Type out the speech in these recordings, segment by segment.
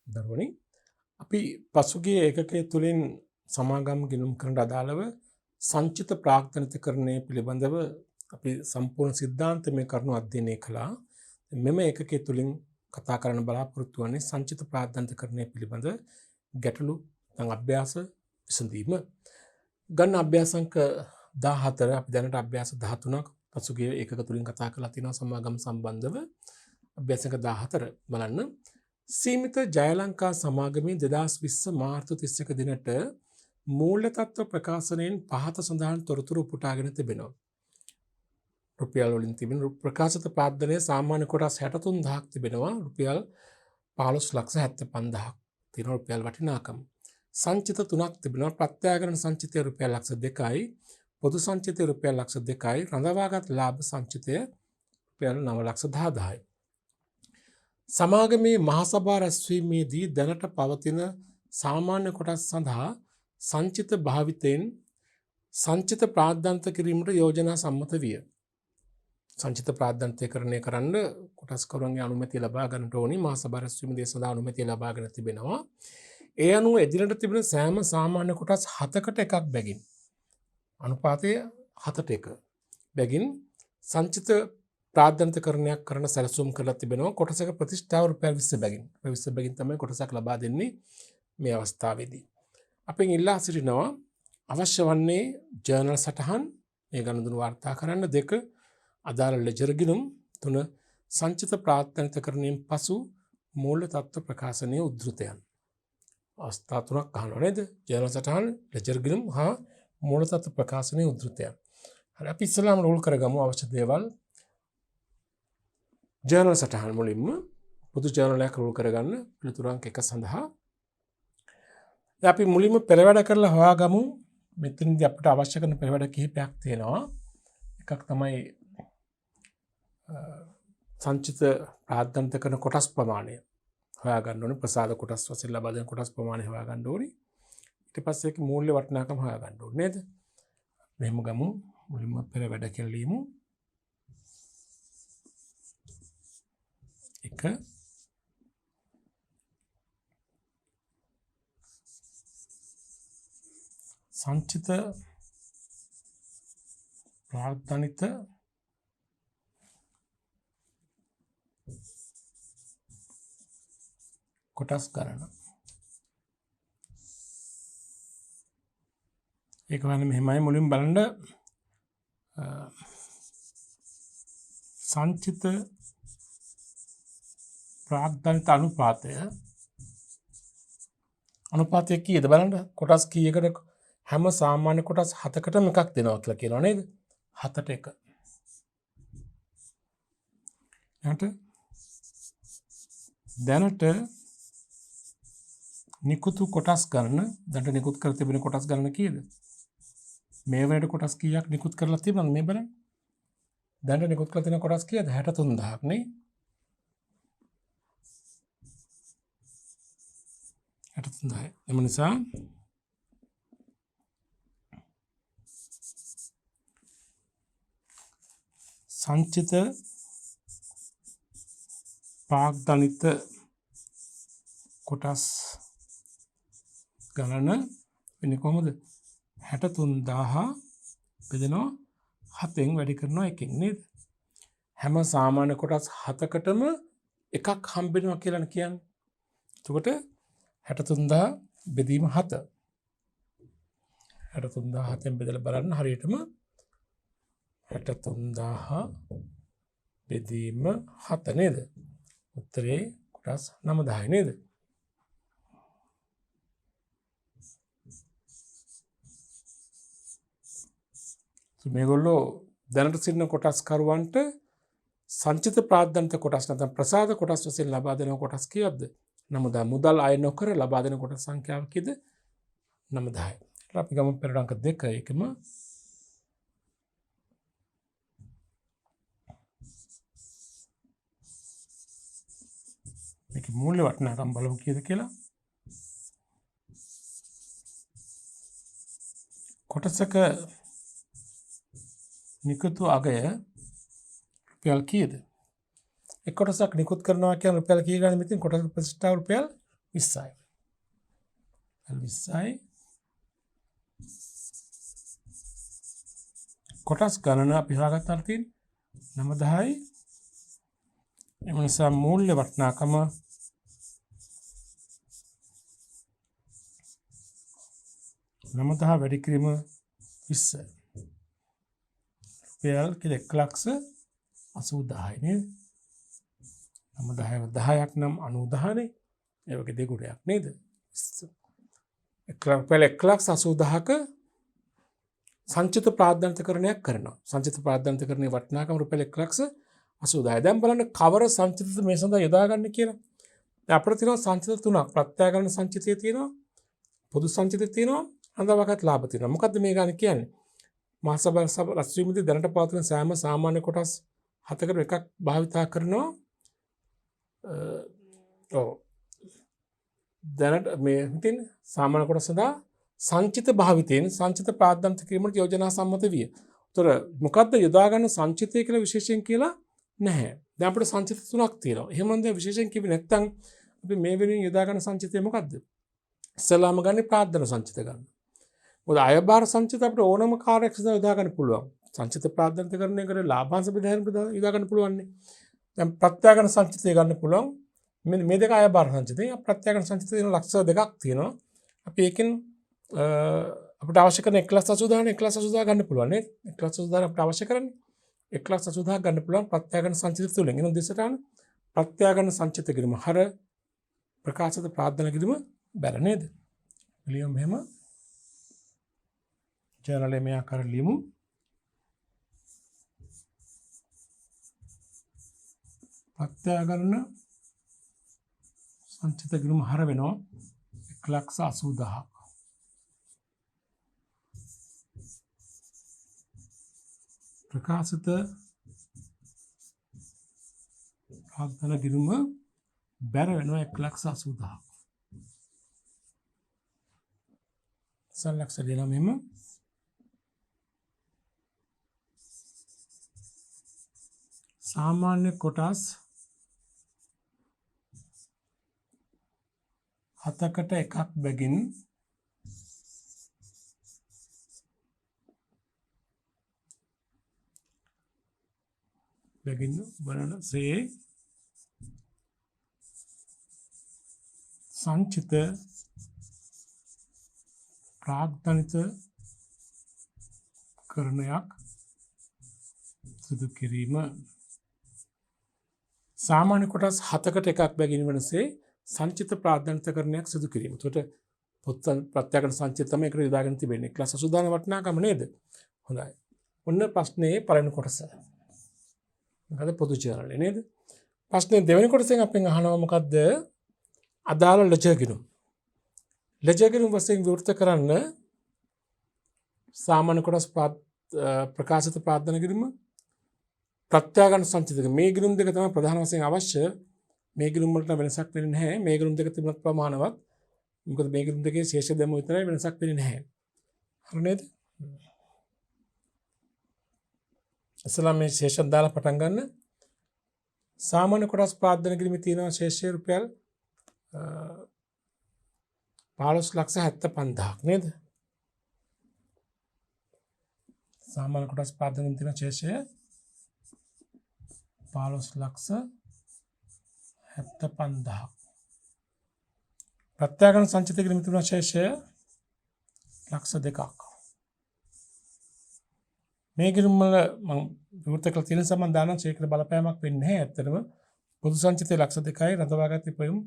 දරුවනි අපි පසුගිය ඒකකයේ තුලින් සමාගම් ගිණුම් කරන අදාළව සංචිත ප්‍රාග්ධනිතකරණය පිළිබඳව අපි සම්පූර්ණ සිද්ධාන්තමය කරුණු අධ්‍යයනය කළා. මෙම ඒකකයේ තුලින් කතා කරන්න බලාපොරොත්තු වන්නේ සංචිත ප්‍රාග්ධනිතකරණය පිළිබඳ ගැටලු නැත්නම් අභ්‍යාස විසඳීම. ගන්න අභ්‍යාස අංක 14 අපි දැනට අභ්‍යාස 13ක් පසුගිය ඒකක තුලින් කතා කරලා තියෙනවා සමාගම් සම්බන්ධව. අභ්‍යාස අංක 14 බලන්න. සීමිත ජයලංකා සමාගමේ 2020 මාර්තු 31 දිනට මූල්‍ය තත්ත්ව ප්‍රකාශනයෙන් පහත සඳහන් තොරතුරු උපුටාගෙන තිබෙනවා. රුපියල් වලින් තිබෙන ප්‍රකාශිත ප්‍රාර්ථනය සාමාන්‍ය කොටස් 63000ක් තිබෙනවා. රුපියල් 15,75,000ක් තියෙන රුපියල් වටිනාකම. සංචිත 3ක් තිබෙනවා. ප්‍රත්‍යාගරණ සංචිතය රුපියල් 2,00,000යි. පොදු සංචිතය රුපියල් 2,00,000යි. රඳවාගත් ලාභ සංචිතය රුපියල් 9,10,000යි. සමාගමේ මහසභා රැස්වීමේදී දැනට පවතින සාමාන්‍ය කොටස් සඳහා සංචිත භාවිතයෙන් සංචිත ප්‍රාද්ධාන්ත කිරීමට යෝජනා සම්මත විය. සංචිත ප්‍රාද්ධාන්තීකරණය කරන්න කොටස්කරුවන්ගේ අනුමැතිය ලබා ගන්නට ඕනි. මහසභා රැස්වීමේදී සඳහා අනුමැතිය ලබාගෙන තිබෙනවා. ඒ අනුව එදිනට තිබෙන සෑම සාමාන්‍ය කොටස් 7කට එකක් බැගින් අනුපාතය 7ට 1 බැගින් සංචිත ප්‍රාද්ධාන්තීකරණයක් කරන සැලසුම් කරලා තිබෙනවා. කොටසක ප්‍රතිෂ්ඨාව රුපියල් 20 බැගින්. 20 බැගින් තමයි කොටසක් ලබා දෙන්නේ මේ අවස්ථාවේදී. අපෙන් ඉල්ලා සිටිනවා අවශ්‍ය වන්නේ ජර්නල් සටහන් මේ ගණදුණු වාර්තා කරන්න 2 අදාළ ලෙජර් ගිණුම් 3 සංචිත ප්‍රාද්ධාන්තීකරණයෙන් පසු මූල්‍ය තත්ත්ව ප්‍රකාශනයේ උද්ෘතයන්. අවස්ථා 3ක් අහනවා නේද? ජර්නල් සටහන්, ලෙජර් ගිණුම් හා මූල්‍ය තත්ත්ව ප්‍රකාශනයේ උද්ෘතයන්. හරි අපි ඉස්සෙල්ලාම රෝල් කරගමු අවශ්‍ය දේවල්. ජර්නල් සටහන් මුලින්ම පොදු ජර්නල් එකක් රෝල් කරගන්න පිළිතුරු අංක 1 සඳහා. දැන් අපි මුලින්ම පෙරවැඩ කරලා හොයාගමු. මෙතනදී අපිට අවශ්‍ය කරන පෙරවැඩ කිහිපයක් තියෙනවා. එකක් තමයි සංචිත ප්‍රාද්ධාන්තීකරණ කොටස් ප්‍රමාණය හොයාගන්න ඕනේ. ප්‍රසාද කොටස් වශයෙන් ලබා දෙන කොටස් ප්‍රමාණය හොයාගන්න ඕනේ. ඊට පස්සේ ඒක මූල්‍ය වටිනාකම හොයාගන්න ඕනේ නේද? මෙහෙම ගමු. මුලින්ම පෙරවැඩ කියලා ලියමු. 1 සංචිත ප්‍රාර්ථනිත කොටස් ගණන. ඒක වань මෙහෙමයි මුලින් බලන්න සංචිත ප්‍රාර්ථනිත අනුපාතය කීයද බලන්න. කොටස් කීයකට හැම සාමාන්‍ය කොටස් 7කටම එකක් දෙනවා කියලා කියනවා නේද? 7ට 1. දැනට නිකුතු කොටස් ගණන දැනට නිකුත් කර තිබෙන කොටස් ගණන කීයද? මේ වෙනට කොටස් කීයක් නිකුත් කරලා තිබුණාද මේ බලන්න. දැනට නිකුත් කරලා තියෙන කොටස් කීයද? 63000ක් නේ. 63000. එම නිසා සංචිත ප්‍රාග්ධනිත කොටස් ගණන වෙන්නේ කොහොමද? 63000 බෙදෙනවා 7න් වැඩි කරනවා 1න් නේද? හැම සාමාන්‍ය කොටස් 7කටම එකක් හම්බෙනවා කියලා කියන්නේ. එතකොට 63000 බෙදීම 7. 63000 7න් බෙදලා බලන්න හරියටම 63000 බෙදීම 7 නේද? උත්තරේ කොටස් 9000 නේද? මේගොල්ලෝ දැනට සිටින කොටස් කරුවන්ට සංචිත ප්‍රාද්ධාන්ත කොටස් නැත්නම් ප්‍රසාද කොටස් වශයෙන් ලබා දෙන කොටස් කීයක්ද? 9000. මුදල් අය නොකර ලබා දෙන කොටස් සංඛ්‍යාව කීයද? 9000යි. අපි ගමු පෙරට අංක 2 එකම මේක මූල්‍ය වටිනාකම් බලමු කීයද කියලා. කොටසක නිකුතු අගය රුපියල් කීයද? එක් කොටසක් නිකුත් කරනවා කියන රුපියල් කී ගන්න මෙතන කොටසක ප්‍රතිෂ්ඨාව රුපියල් 20යි. 20යි. කොටස් ගණන අපි හොයාගත්තාට තියෙන්නේ 90යි. එම නිසා මූල්‍ය වටිනාකම 90 වැඩි කිරීම 20. රුපියල් කියලා 1,80,000යි නේද? 90 10ක් නම් 90,000නේ. ඒ වගේ දෙගුණයක් නේද? රුපියල් 1,80,000ක සංචිත ප්‍රාද්ධාන්තකරණයක් කරනවා. සංචිත ප්‍රාද්ධාන්තකරණයේ වටිනාකම රුපියල් 1,80,000. දැන් බලන්න කවර සංචිතද මේ සඳහා යොදාගන්නේ කියලා. දැන් අපිට තියෙනවා සංචිත තුනක්. ප්‍රත්‍යාගමන සංචිතය තියෙනවා, පොදු සංචිතය තියෙනවා, අන්දවගත ලාභ තියෙනවා. මොකද්ද මේ ගාන කියන්නේ? මාසබල රැස්වීමේදී දැනට පවතින සෑම සාමාන්‍ය කොටස් 7කට එකක් භාවිතා කරනවා. දැනට මේ හිතින් සාමාන්‍ය කොටස් සඳහා සංචිත භාවිතයෙන් සංචිත ප්‍රාද්ධාන්ත කිරීමට යෝජනා සම්මත විය. උතර මොකද්ද යොදා ගන්න සංචිතය කියලා විශේෂයෙන් කියලා නැහැ. දැන් අපිට සංචිත තුනක් තියෙනවා. එහෙම නම් දැන් විශේෂයෙන් කිව්වේ නැත්නම් අපි මේ වෙනුවෙන් යොදා ගන්න සංචිතය මොකද්ද? ඉස්සලාම ගන්න ප්‍රාද්ධාන සංචිත ගන්න. මොකද අයබාර සංචිත අපිට ඕනම කාර්යයක් සඳහා යොදා ගන්න පුළුවන්. සංචිත ප්‍රාද්ධාන්තකරණය කරේ ලාභාංශ බෙදාගෙන යොදා ගන්න පුළුවන් නේ. දැන් ප්‍රත්‍යාගමන සංචිතය ගන්න පුළුවන්. මේ දෙක අයබාර සංචිතය. ප්‍රත්‍යාගමන සංචිතය තියෙන ලක්ෂ දෙකක් තියෙනවා. අපි ඒකෙන් අපිට අවශ්‍ය කරන 1,80,000 ගන්න පුළුවන් නේ. 1,80,000 අපිට අවශ්‍ය කරන්නේ 1,80,000 ගන්න පුළුවන් ප්‍රත්‍යාගමන සංචිත තුලින්. එන දෙසටහන ප්‍රත්‍යාගමන සංචිත කිරීම හර ප්‍රකාශිත ප්‍රාර්ථනා කිරීම බැර නේද? ලියමු මෙහෙම. ජර්නල් එකේ මේ ආකාර ලියමු. ප්‍රත්‍යාගමන සංචිත කිරීම හර වෙනවා 1,80,000. ප්‍රකාශිත ප්‍රාර්ථනා කිරීම බැර වෙනවා 1,80,000. සලක්ෂ දෙනවා මෙහෙම. සාමාන්‍ය කොටස් 7කට එකක් බැගින් වනසේ සංචිත ප්‍රාග්ධනිත කරණයක් සිදු කිරීම. සාමාන්‍ය කොටස් 7කට එකක් බැගින් වනසේ සංචිත ප්‍රාග්ධනිත කරණයක් සිදු කිරීම. එතකොට ප්‍රත්‍යාගමන සංචිත තමයි ඒකට යොදාගෙන තිබෙන්නේ. 1,80,000 වටිනාකම නේද? හොඳයි. ඔන්න ප්‍රශ්නේ පළවෙනි කොටස. මොකද පොදු ජර්නල් නේද? ප්‍රශ්නේ දෙවෙනි කොටසෙන් අපෙන් අහනවා මොකද්ද? අදාළ ලෙජර් ගිණුම්. ලෙජර් ගිණුම් වශයෙන් විවෘත කරන්න සාමාන්‍ය කොටස් ප්‍රකාශිත ප්‍රාර්ථනා කිරීම ප්‍රත්‍යාගමන සංචිතක මේ ගිණුම් දෙක තමයි ප්‍රධාන වශයෙන් අවශ්‍ය. මේ ගිණුම් වලට වෙනසක් වෙන්නේ නැහැ. මේ ගිණුම් දෙක තිබුණත් ප්‍රමාණවත්. මොකද මේ ගිණුම් දෙකේ ශේෂ දැම විතරයි වෙනසක් වෙන්නේ නැහැ. හරි නේද? ඉස්සලා මේ ශේෂ දාලා පටන් ගන්න. සාමාන්‍ය කොටස් ප්‍රාර්ථනා කිරීමේ තියෙන ශේෂය රුපියල් 15,75,000ක් නේද? සාමාන්‍ය කොටස් ප්‍රාර්ථනා කිරීමේ තියෙන ශේෂය 15,75,000. ප්‍රත්‍යාගමන සංචිත කිරීමේ තියෙන ශේෂය 2,00,000ක්. මේ ගිණුම් වල මම විවෘත කළ තියෙන සම්බන්ධ දාන ශේකර බලපෑමක් වෙන්නේ නැහැ. ඇත්තටම පොදු සංචිතය 2,02යි රඳවාගත් ඉපයුම්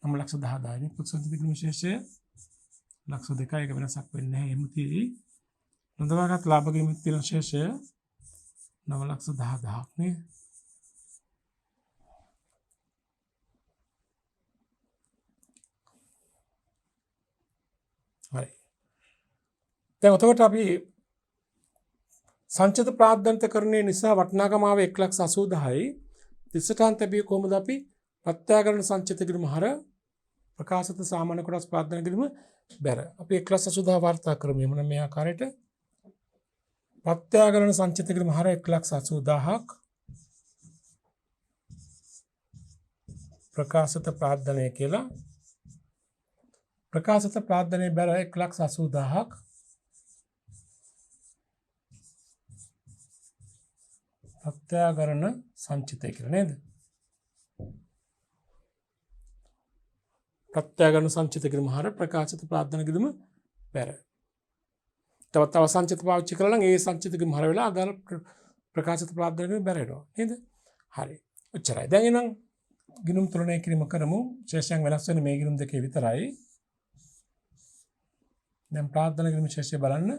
9,10,000යි. පොදු සංචිත කිරීම ශේෂය 2,02යි. ඒක වෙනසක් වෙන්නේ නැහැ. එහෙම තියෙයි. රඳවාගත් ලාභ කිරීමේ තියෙන ශේෂය 9,10,000ක් නේ. හරි. දැන් එතකොට අපි සංචිත ප්‍රාර්ථනාකරණය නිසා වටිනාකම ආව 1,80,000යි. දිසටහන් තැබිය කොහොමද අපි ප්‍රත්‍යාගමන සංචිත කිරීම හර ප්‍රකාශිත සාමාන්‍ය කොටස් ප්‍රාර්ථනා කිරීම බැර. අපි 1,80,000 වාර්තා කරමු. එමුනම් මේ ආකාරයට ප්‍රත්‍යාගමන සංචිත කිරීම හර 1,80,000ක් ප්‍රකාශිත ප්‍රාර්ථනය කියලා ප්‍රකාශිත ප්‍රාර්ථනයේ බැර 1,80,000ක් ප්‍රත්‍යාකරණ සංචිතය කියලා නේද? ප්‍රත්‍යාකරණ සංචිත කිරීම හර ප්‍රකාශිත ප්‍රාර්ථනා කිරීම බැර. තව සංචිත පාවිච්චි කරලා නම් ඒ සංචිත කිරීම හර වෙලා අදාළ ප්‍රකාශිත ප්‍රාර්ථනා කිරීම බැර වෙනවා නේද? හරි. ඔච්චරයි. දැන් එනම් ගිණුම් තුලනය කිරීම කරමු. ශේෂයන් වෙනස් වෙන්නේ මේ ගිණුම් දෙකේ විතරයි. දැන් ප්‍රාර්ථනා කිරීම ශේෂය බලන්න.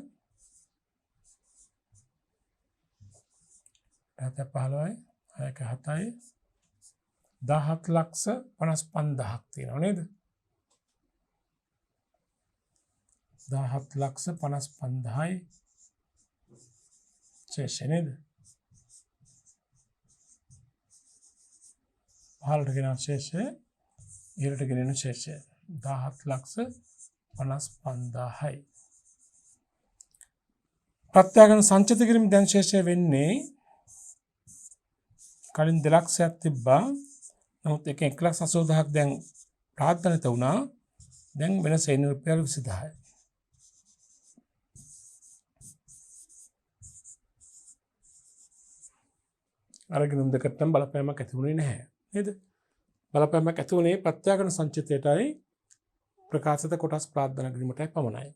15යි 7යි 17,55,000ක් තියෙනවා නේද? 17,55,000යි ශේෂය නේද? පහළට ගෙනන ශේෂය ඉහළට ගෙනෙන ශේෂය 17,55,000යි. ප්‍රත්‍යාකරණ සංචිත කිරීම දැන් ශේෂය වෙන්නේ කලින් 2,00,000ක් තිබ්බා. නමුත් එක 1,80,000ක් දැන් ප්‍රාර්ථනිත වුණා. දැන් වෙනස එන්නේ රුපියල් 20,000යි. අරගෙන දෙකට නම් බලපෑමක් ඇති වුණේ නැහැ නේද? බලපෑමක් ඇති වුණේ ප්‍රත්‍යාකරණ සංචිතයටයි ප්‍රකාශිත කොටස් ප්‍රාර්ථනා කිරීමටයි පමණයි.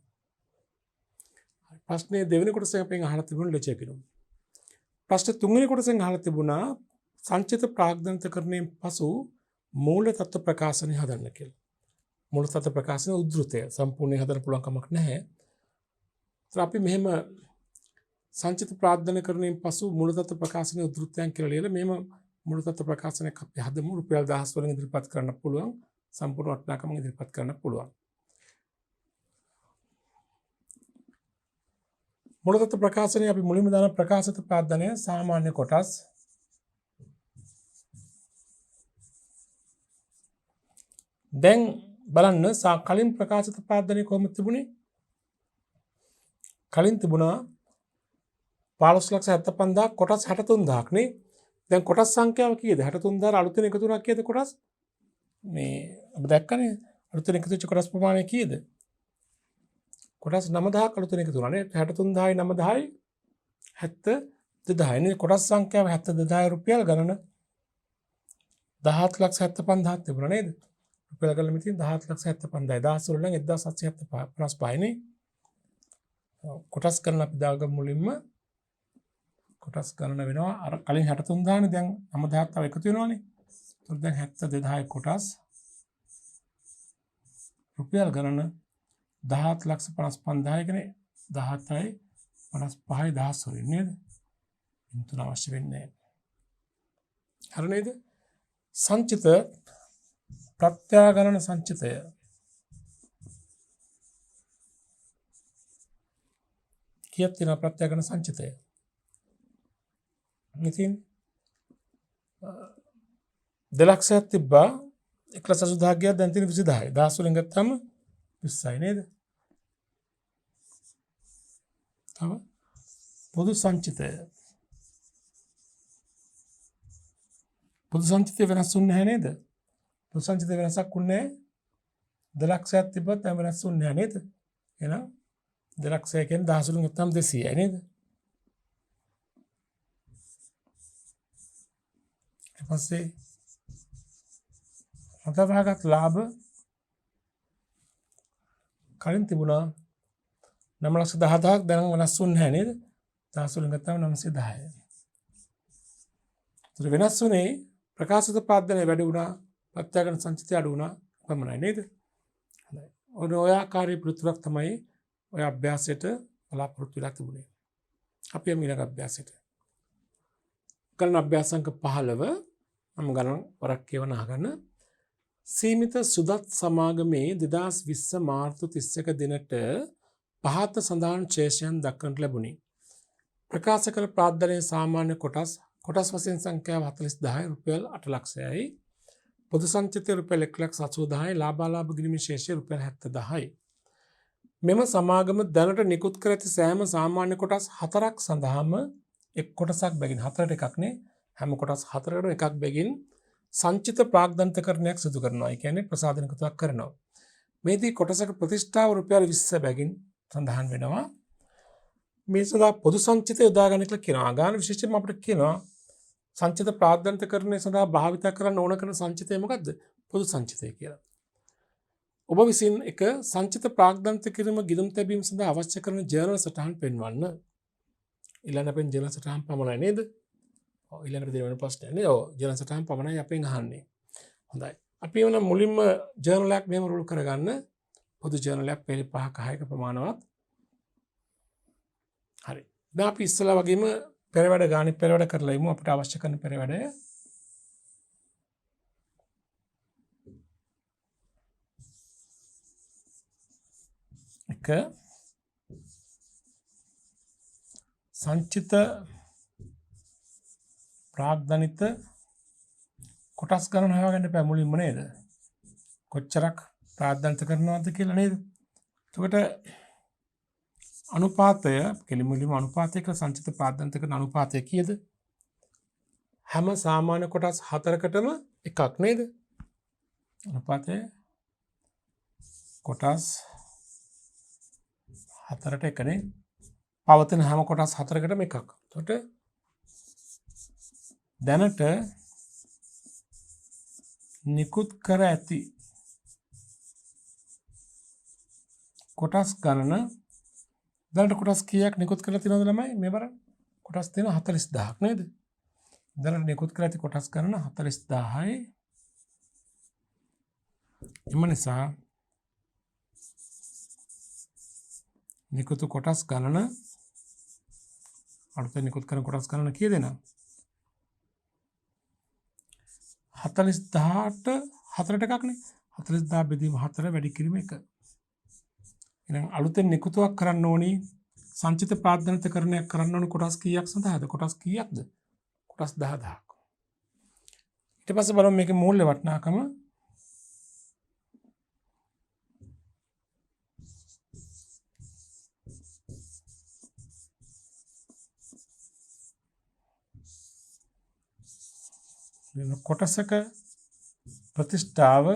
ප්‍රශ්නේ දෙවෙනි කොටසෙන් අපෙන් අහලා තිබුණු ලෙචේ කිරුම්. ප්‍රශ්න තුන්වෙනි කොටසෙන් අහලා තිබුණා සංචිත ප්‍රාග්ධනිතකරණයෙන් පසු මූල තත්ත්ව ප්‍රකාශනය හදන්න කියලා. මූල තත්ත්ව ප්‍රකාශන උද්ෘතය සම්පූර්ණයෙන් හදන්න පුළුවන් කමක් නැහැ. ඒත් අපි මෙහෙම සංචිත ප්‍රාග්ධනිතකරණයෙන් පසු මූල තත්ත්ව ප්‍රකාශනයේ උද්ෘතයන් කියලා ලියලා මෙහෙම මූල තත්ත්ව ප්‍රකාශනයක් අපි හදමු. රුපියල් 1000 වලින් ඉදිරිපත් කරන්න පුළුවන්. සම්පූර්ණ වටිනාකම ඉදිරිපත් කරන්න පුළුවන්. මූල තත්ත්ව ප්‍රකාශනයේ අපි මුලින්ම දාන ප්‍රකාශිත ප්‍රාග්ධනය සාමාන්‍ය කොටස් දැන් බලන්න කලින් ප්‍රකාශිත ප්‍රාර්ථනය කොහොමද තිබුණේ? කලින් තිබුණා 15,75,000 කොටස් 63,000ක් නේ. දැන් කොටස් සංඛ්‍යාව කීයද? 63,000 අලුතෙන් එකතු වුණා කීයද කොටස්? මේ ඔබ දැක්කනේ අලුතෙන් එකතු වෙච්ච කොටස් ප්‍රමාණය කීයද? කොටස් 9,000ක් අලුතෙන් එකතු වුණා නේ. 63,000යි 9,000යි 72,000 නේ. කොටස් සංඛ්‍යාව 72,000 රුපියල් ගණන 17,75,000ක් තිබුණා නේද? රුපියල් ගණන මෙතින් 17,75,000යි 10 වල නම් 1,755 නේ. කොටස් ගණන අපි දාගමු මුලින්ම. කොටස් ගණන වෙනවා අර කලින් 63,000 නේ දැන් 9,000ක් තව එකතු වෙනවානේ. ඒත් දැන් 72,000 කොටස් රුපියල් ගණන 17,55,000 කියන්නේ 17යි 55යි 10 වලින් නේද? ඉන්තුන අවශ්‍ය වෙන්නේ නැහැ. හරි නේද? සංචිත ප්‍රත්‍යාකරණ සංචිතය කීයක් තියෙනවා? ප්‍රත්‍යාකරණ සංචිතය ඉතින් 2,00,000ක් තිබ්බා 1,80,000ක් ගියා දැන් තියෙන 20,000යි 10 වලින් ගත්තාම 20යි නේද? තව පොදු සංචිතය වෙනස් වුන්නේ නැහැ නේද? පොදු සංචිතය වෙනසක් වුන්නේ 2,00,000ක් තිබ්බත් දැන් වෙනස් වුන්නේ නැහැ නේද? එහෙනම් 2,00,000 කියන්නේ 10 වලින් ගත්තාම 200යි නේද? ඊට පස්සේ හතරවහගත් ලාභ කලින් තිබුණා 9,10,000ක් දැන් වෙනස් වුන්නේ නැහැ නේද? 10 වලින් ගත්තාම 910යි. ඒතර වෙනස් වුනේ ප්‍රකාශිත ප්‍රාර්ථනය වැඩි වුණා, ප්‍රත්‍යාකරණ සංචිතය අඩු වුණා පමණයි නේද? හොඳයි. ඔය ආකාරයේ පිළිතුරක් තමයි ඔය අභ්‍යාසයට බලාපොරොත්තු වෙලා තිබුණේ. අපි යමු ඊළඟ අභ්‍යාසයට. ගණන අභ්‍යාස අංක 15 මම ගණන් වරක් කියවන අහගන්න. සීමිත සුදත් සමාගමේ 2020 මාර්තු 31 දිනට පහත සඳහන් ශේෂයන් දක්වන්නට ලැබුණි. ප්‍රකාශ කළ ප්‍රාර්ථනයේ සාමාන්‍ය කොටස් වශයෙන් සංඛ්‍යාව 40,000යි රුපියල් 8,00,000යි. පොදු සංචිතය රුපියල් 1,80,000යි. ලාභාලාභ ගිණීමේ ශේෂය රුපියල් 70,000යි. මෙම සමාගම දැනට නිකුත් කර ඇති සෑම සාමාන්‍ය කොටස් 4ක් සඳහාම එක් කොටසක් බැගින් 4ට එකක් නේ. හැම කොටස් 4කටම එකක් බැගින් සංචිත ප්‍රාග්ධනිතකරණයක් සිදු කරනවා. ඒ කියන්නේ ප්‍රසාදනිකතාවක් කරනවා. මේදී කොටසක ප්‍රතිෂ්ඨාව රුපියල් 20 බැගින් සඳහන් වෙනවා. මේ සඳහා පොදු සංචිතය යොදා ගන්න කියලා කියනවා. ආගාන විශේෂයෙන්ම අපිට කියනවා සංචිත ප්‍රාද්‍යන්තකරණය සඳහා භාවිත කරන්න ඕන කරන සංචිතය මොකද්ද? පොදු සංචිතය කියලා. ඔබ විසින් එක සංචිත ප්‍රාග්ධන්ත කිරීම ගිණුම් තැබීම සඳහා අවශ්‍ය කරන ජර්නල් සටහන් පෙන්වන්න. ඊළඟ අපෙන් ජර්නල් සටහන් පමණයි නේද? ඔව් ඊළඟට දෙවෙනි ප්‍රශ්නය නේද? ඔව් ජර්නල් සටහන් පමණයි අපෙන් අහන්නේ. හොඳයි. අපි එවන මුලින්ම ජර්නල් එකක් මෙහෙම රූල් කරගන්න. පොදු ජර්නල් එකක් පෙළ 5ක 6ක ප්‍රමාණවත්. හරි. දැන් අපි ඉස්සලා වගේම පෙරවැඩ ගානේ පෙරවැඩ කරලා ඉමු අපිට අවශ්‍ය කරන පෙරවැඩය. එක සංචිත ප්‍රාග්ධනිත කොටස් ගණන හොයාගන්න එපා මුලින්ම නේද? කොච්චරක් ප්‍රාග්ධනිත කරනවද කියලා නේද? එතකොට අනුපාතය කෙලිමුලින්ම අනුපාතය කියලා සංචිත ප්‍රාග්ධනිත කරන අනුපාතය කීයද? හැම සාමාන්‍ය කොටස් 4කටම එකක් නේද? අනුපාතය කොටස් 4ට එකනේ. පවතින හැම කොටස් 4කටම එකක්. එතකොට දැනට නිකුත් කර ඇති කොටස් ගණන දැනට කොටස් කීයක් නිකුත් කරලා තියෙනවද ළමයි? මේ බලන්න. කොටස් තියෙන 40000ක් නේද? දැනට නිකුත් කර ඇති කොටස් ගණන 40000යි. එම නිසා නිකුත් කොටස් ගණන අලුතෙන් නිකුත් කරන කොටස් ගණන කීයද එනවා? 40000ට 4ට එකක්නේ. 40000 බෙදීම 4 වැඩි කිරීම 1. එහෙනම් අලුතෙන් නිකුතක් කරන්න ඕනි සංචිත ප්‍රාග්ධනිතකරණයක් කරන්න ඕනි කොටස් කීයක් සඳහාද? කොටස් කීයක්ද? කොටස් 10000ක්. ඊට පස්සේ බලමු මේකේ මූල්‍ය වටිනාකම. කොටසක ප්‍රතිෂ්ඨාව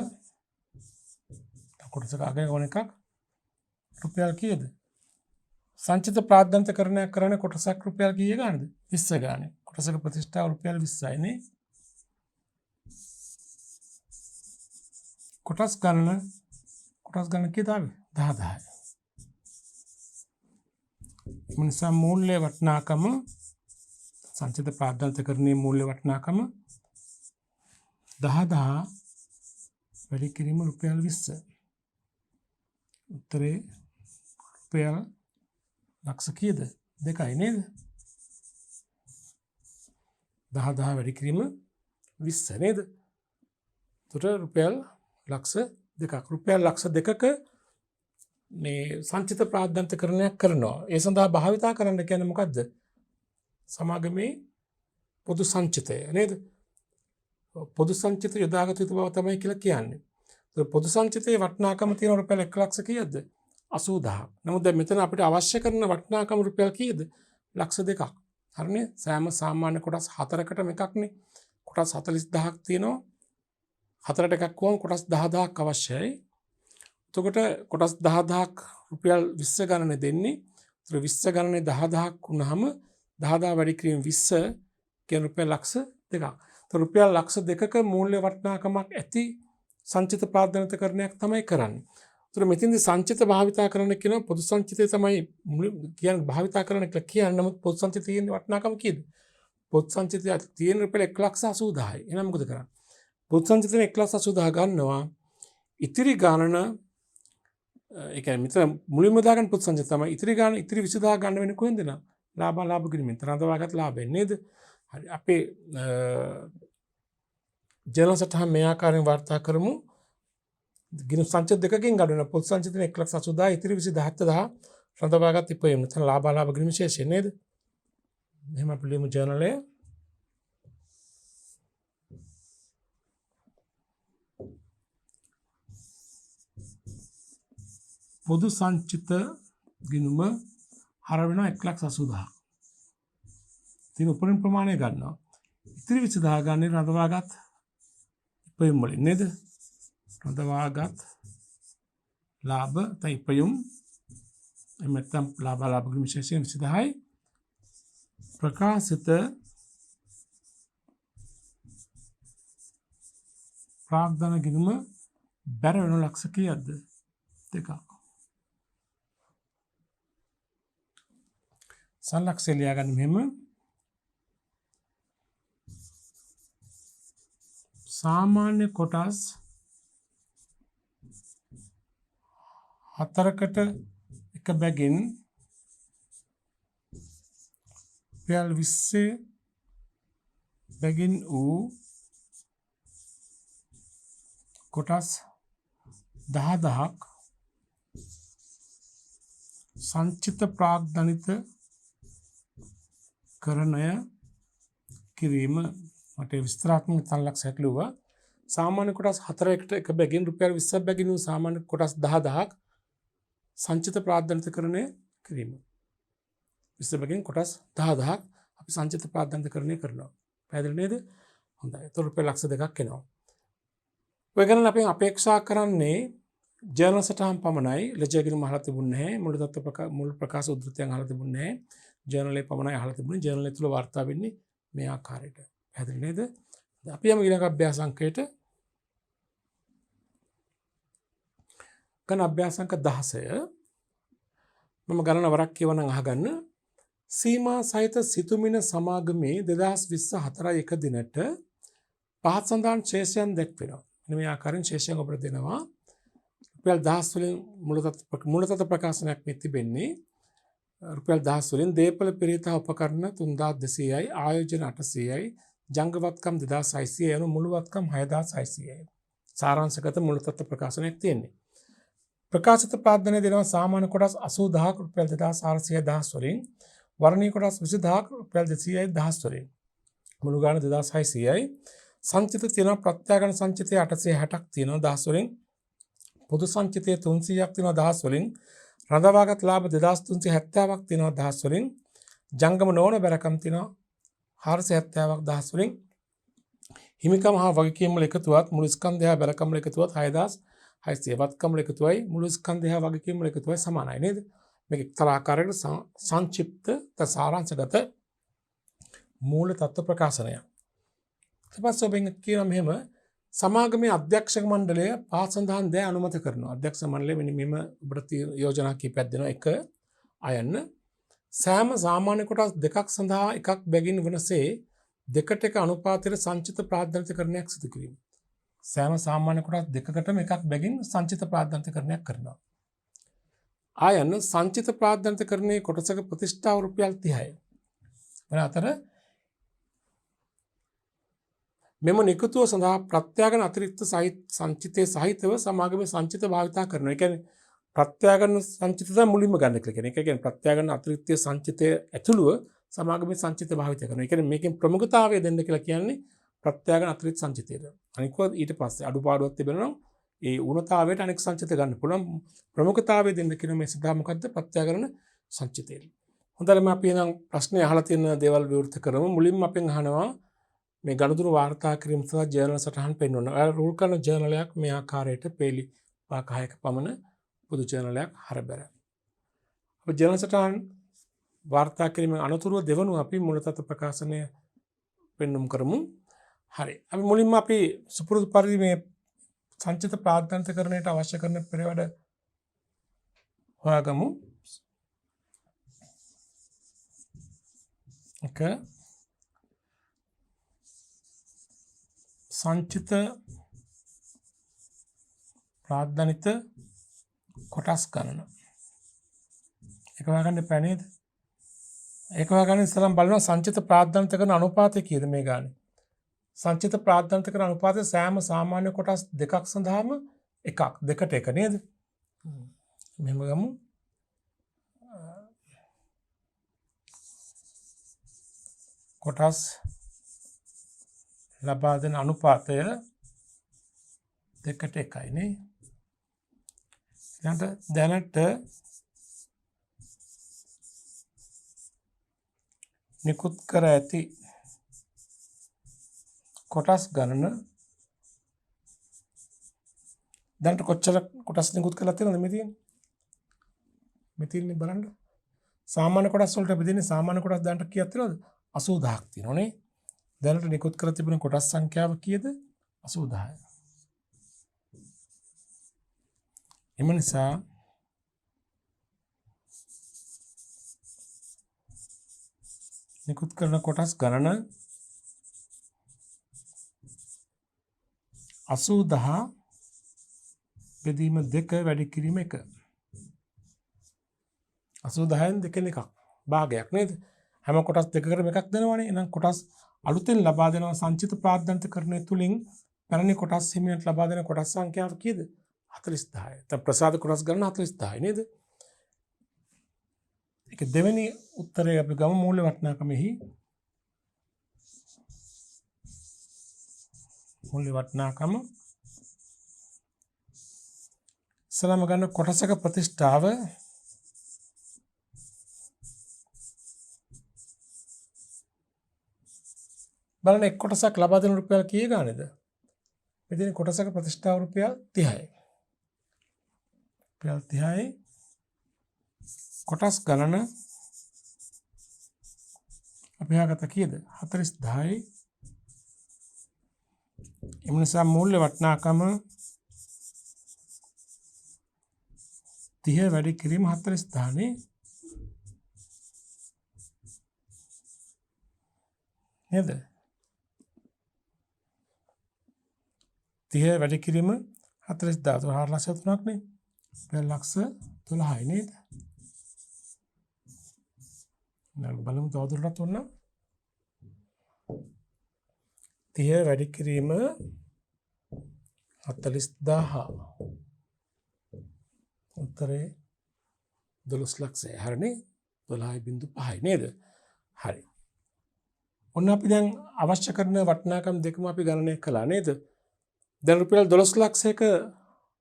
කොටසක අගය ඕන එකක් රුපියල් කීයද? සංචිත ප්‍රාග්ධනිතකරණයක් කරන කොටසක් රුපියල් කීය ගන්නද? 20 ගානේ. කොටසක ප්‍රතිෂ්ඨාව රුපියල් 20යි නේ. කොටස් ගණන කීයද ආවේ? 10000යි. ඒ නිසා මූල්‍ය වටිනාකම සංචිත ප්‍රාග්ධනිතකරණයේ මූල්‍ය වටිනාකම 10000 වැඩි කිරීම රුපියල් 20. උත්තරේ රුපියල් ලක්ෂ කීයද? 2යි නේද? 10000 වැඩි කිරීම 20 නේද? එතකොට රුපියල් ලක්ෂ 2ක්. රුපියල් ලක්ෂ 2ක මේ සංචිත ප්‍රාග්ධනිතකරණයක් කරනවා. ඒ සඳහා භාවිතා කරන්න කියන්නේ මොකද්ද? සමාගමේ පොදු සංචිතය නේද? පොදු සංචිත යොදාගත යුතු බව තමයි කියලා කියන්නේ. පොදු සංචිතයේ වටිනාකම තියෙන රුපියල් 1 ලක්ෂ කීයද? 80000ක්. නමුත් දැන් මෙතන අපිට අවශ්‍ය කරන වටිනාකම රුපියල් කීයද? ලක්ෂ 2ක්. හරිනේ? සෑම සාමාන්‍ය කොටස් 4කටම එකක්නේ. කොටස් 40000ක් තියෙනවා. 4ට එකක් වුවම කොටස් 10000ක් අවශ්‍යයි. එතකොට කොටස් 10000ක් රුපියල් 20 ගණනේ දෙන්නේ. ඒතර 20 ගණනේ 10000ක් වුණාම 10000 වැඩි කිරීම 20 කියන රුපියල් ලක්ෂ 2ක්. ඒතර රුපියල් ලක්ෂ 2ක මූල්‍ය වටිනාකමක් ඇති සංචිත ප්‍රාග්ධනිතකරණයක් තමයි කරන්නේ. ඒතර මෙතෙන්දී සංචිත භාවිතා කරන්න කියන පොදු සංචිතය තමයි කියන්නේ භාවිතා කරන්න කියලා කියන්නේ. නමුත් පොදු සංචිතයේ තියෙන වටිනාකම කීයද? පොදු සංචිතයේ තියෙන රුපියල් 1,80,000යි. එහෙනම් මොකද කරන්නේ? පොදු සංචිතයෙන් 1,80,000 ගන්නවා. ඉතිරි ගණන ඒ කියන්නේ මෙතන මුලින්ම දාගන්න පොදු සංචිතය තමයි ඉතිරි ගණන ඉතිරි 20000 ගන්න වෙන්නේ කොහෙන්ද නා? ලාභ ගිණුමින් තරඳවාගත් ලාභයෙන් නේද? හරි අපේ ජර්නල් සටහන් මේ ආකාරයෙන් වාර්තා කරමු. ගිණුම් සංචිත දෙකකින් ගන්න වෙන පොදු සංචිතයෙන් 1,80,000 ඉතිරි 20000 රඳවාගත් ඉපයීම. මෙතන ලාභ ගිණුම විශේෂය නේද? එහෙම අපි ලියමු ජර්නලය. පොදු සංචිත ගිණුම හර වෙනවා 1,80,000. තියෙන උපරිම ප්‍රමාණය ගන්නවා. ඉතිරි 20000 ගන්නේ රඳවාගත් ඉපයීම් වලින් නේද? රඳවාගත් ලාභ නැත්නම් ඉපයුම් එහෙම නැත්නම් ලාභ විශේෂයෙන් 2010යි ප්‍රකාශිත ප්‍රාග්ධන ගිණුම බැර වෙන ලක්ෂ කීයක්ද? 2ක්. සලක්ෂය ලියා ගන්න මෙහෙම සාමාන්‍ය කොටස් 4කට එක බැගින් රුපියල් 20 බැගින් වූ කොටස් 10000ක් සංචිත ප්‍රාග්ධනිත කරණය කිරීම මට විස්තරාත්මක තනලක් සැකලුවා. සාමාන්‍ය කොටස් 4කට එක බැගින් රුපියල් 20ක් බැගින් වූ සාමාන්‍ය කොටස් 10000ක් සංචිත ප්‍රාග්ධනිත කරණය කිරීම. 20 බැගින් කොටස් 10000ක් අපි සංචිත ප්‍රාග්ධනිත කරණය කරනවා. පැහැදිලි නේද? හොඳයි. ඒතකොට රුපියල් ලක්ෂ 2ක් එනවා. ඔය ගණන් අපි අපේක්ෂා කරන්නේ ජර්නල් සටහන් පමණයි. ලෙජර් ගිණුම අහලා තිබුණේ නැහැ. මුල් ප්‍රකාශ උද්ෘතයන් අහලා තිබුණේ නැහැ. ජර්නලේ පමණයි අහලා තිබුණේ. ජර්නලේ තුල වාර්තා වෙන්නේ මේ ආකාරයට. පැහැදිලි නේද? අපි යමු ඊළඟ අභ්‍යාස අංකයට. ගණන අභ්‍යාස අංක 16. මම ගණන වරක් කියවනම් අහගන්න. සීමා සහිත සිතුමිණ සමාගමේ 2024 දිනට පහත් සඳහන් ශේෂයන් දැක්වෙනවා. මේ ආකාරයෙන් ශේෂයන් ඔබට දෙනවා. රුපියල් 10 වලින් මුලතත් ප්‍රකාශනයක් මේ තිබෙන්නේ. රුපියල් 10 වලින් දේපල පෙරේත උපකරණ 3200යි ආයෝජන 800යි ජංගවත්කම් 2600 යන මුළුවත්කම් 6600යි. සාරාංශගත මුලතත් ප්‍රකාශනයක් තියෙන්නේ. ප්‍රකාශිත ප්‍රාර්ථනය දෙනවා සාමාන්‍ය කොටස් 80000ක් රුපියල් 2400 10 වලින් වර්ණීය කොටස් 20000ක් රුපියල් 200යි 10 වලින් මුළු ගාණ 2600යි. සංචිත තියෙනවා ප්‍රත්‍යාගන සංචිතය 860ක් තියෙනවා 10 වලින් පොදු සංචිතය 300ක් තියෙනවා 10 වලින් රඳවාගත් ලාභ 2370ක් තියෙනවා 10 වලින් ජංගම නොවන බැරකම් තියෙනවා 470ක් 10 වලින් හිමිකම් හා වගකීම් වල එකතුවත් මුළු ස්කන්ධය හා බැරකම් වල එකතුවත් 6600 වත්කම් වල එකතුවයි මුළු ස්කන්ධය හා වගකීම් වල එකතුවයි සමානයි නේද? මේක එක්තරා ආකාරයකට සංක්ෂිප්ත සාරාංශගත මූල තත්ත්ව ප්‍රකාශනයක්. ඊට පස්සේ ඔබෙන් කියනවා මෙහෙම සමාගමේ අධ්‍යක්ෂක මණ්ඩලය පහත් සඳහන් දෑ අනුමත කරනවා. අධ්‍යක්ෂක මණ්ඩලය මෙන්න මෙහෙම ඔබට යෝජනා කීපයක් දෙනවා. 1 අයන්න සෑම සාමාන්‍ය කොටස් දෙකක් සඳහා එකක් බැගින් වනසේ දෙකට එක අනුපාතයට සංචිත ප්‍රාර්ථනිතකරණයක් සිදු කිරීම. සෑම සාමාන්‍ය කොටස් දෙකකටම එකක් බැගින් සංචිත ප්‍රාර්ථනිතකරණයක් කරනවා. ආයන්න සංචිත ප්‍රාර්ථනිතකරණයේ කොටසක ප්‍රතිෂ්ඨාව රුපියල් 30යි. වෙන අතර මෙම නිකුතුව සඳහා ප්‍රත්‍යාගන අතිරික්ත සංචිතයේ සහිතව සමාගමේ සංචිත භාවිතා කරනවා. ඒ කියන්නේ ප්‍රත්‍යාගන සංචිත තමයි මුලින්ම ගන්න කියලා කියන්නේ. ඒ කියන්නේ ප්‍රත්‍යාගන අතිරික්ත සංචිතය ඇතුළුව සමාගමේ සංචිත භාවිත කරනවා. ඒ කියන්නේ මේකෙන් ප්‍රමුඛතාවය දෙන්න කියලා කියන්නේ ප්‍රත්‍යාගන අතිරික්ත සංචිතයට. අනිකව ඊට පස්සේ අඩුපාඩුවක් තිබෙනවා නම් ඒ උණතාවයට අනෙක් සංචිත ගන්න පුළුවන්. ප්‍රමුඛතාවය දෙන්න කියන මේ සඳහා මොකද්ද ප්‍රත්‍යාගන සංචිතය. හොඳටම අපි එහෙනම් ප්‍රශ්නේ අහලා තියෙන දේවල් විවෘත කරමු. මුලින්ම අපෙන් අහනවා මේ ගණුදුරු වාර්තා කිරීම සඳහා ජර්නල් සටහන් පෙන්වන්න. රූල් කරන ජර්නලයක් මේ ආකාරයට පේලි වාක 6ක පමණ පොදු ජර්නලයක් හරබර. අප ජර්නල් සටහන් වාර්තා කිරීමෙන් අනතුරුව දෙවනුව අපි මුලතත් ප්‍රකාශනය පෙන්වුම් කරමු. හරි. අපි මුලින්ම අපි සුපුරුදු පරිදි මේ සංචිත ප්‍රාර්ථනිතකරණයට අවශ්‍ය කරන පෙරවැඩ හොයාගමු. එක සංචිත ප්‍රාර්ථනිත කොටස් ගණන. ඒක හොයාගන්න එපා නේද? ඒක හොයාගන්න ඉස්සෙල්ලාම බලනවා සංචිත ප්‍රාර්ථනිත කරන අනුපාතය කීයද මේ ගානේ. සංචිත ප්‍රාර්ථනිත කරන අනුපාතය සෑම සාමාන්‍ය කොටස් දෙකක් සඳහාම එකක්. දෙකට එක නේද? මෙහෙම ගමු. කොටස් ලබා දෙන අනුපාතය දෙකට එකයි නේ. දැනට නිකුත් කර ඇති කොටස් ගණන දැනට කොච්චර කොටස් නිකුත් කරලා තියෙනවද මේ තියෙන්නේ? මේ තියෙන්නේ බලන්න. සාමාන්‍ය කොටස් වලට බෙදෙන්නේ සාමාන්‍ය කොටස් දැනට කීයක් තියෙනවද? 80000ක් තියෙනවනේ. දැනට නිකුත් කරලා තිබෙන කොටස් සංඛ්‍යාව කීයද? 80000. එම නිසා නිකුත් කරන කොටස් ගණන 80000 බෙදීම 2 වැඩි කිරීම 1. 80000න් දෙකෙන් එකක් භාගයක් නේද? හැම කොටස් දෙකකටම එකක් දෙනවනේ. එහෙනම් කොටස් අලුතෙන් ලබා දෙන සංචිත ප්‍රාද්ධාන්තකරණය තුලින් පැරණි කොටස් හිමියන්ට ලබා දෙන කොටස් සංඛ්‍යාව කීයද? 40000. දැන් ප්‍රසාද කොටස් ගණන 40000යි නේද? ඒක දෙවෙනි උත්තරය අපි ගමු මූල්‍ය වටිනාකමෙහි. මූල්‍ය වටිනාකම ඉස්සලම ගන්න කොටසක ප්‍රතිෂ්ඨාව බලන්න එක් කොටසක් ලබා දෙන රුපියල් කීය ගානේද? මෙතන කොටසක ප්‍රතිෂ්ඨාව රුපියල් 30යි. රුපියල් 30යි කොටස් ගණන අපි හාගත කීයද? 40000යි. එම නිසා මූල්‍ය වටිනාකම 30 වැඩි කිරීම 40000 නේ. නේද? 30 වැඩි කිරීම 40000. 4,03,000ක් නේ. ලක්ෂ 12යි නේද? බලමු තවදුරටත් ඔන්න 30 වැඩි කිරීම 40000. උත්තරේ 12 ලක්ෂය. හරිනේ? 12.5යි නේද? හරි. ඔන්න අපි දැන් අවශ්‍ය කරන වටිනාකම් දෙකම අපි ගණනය කළා නේද? දැන් රුපියල් 12 ලක්ෂයක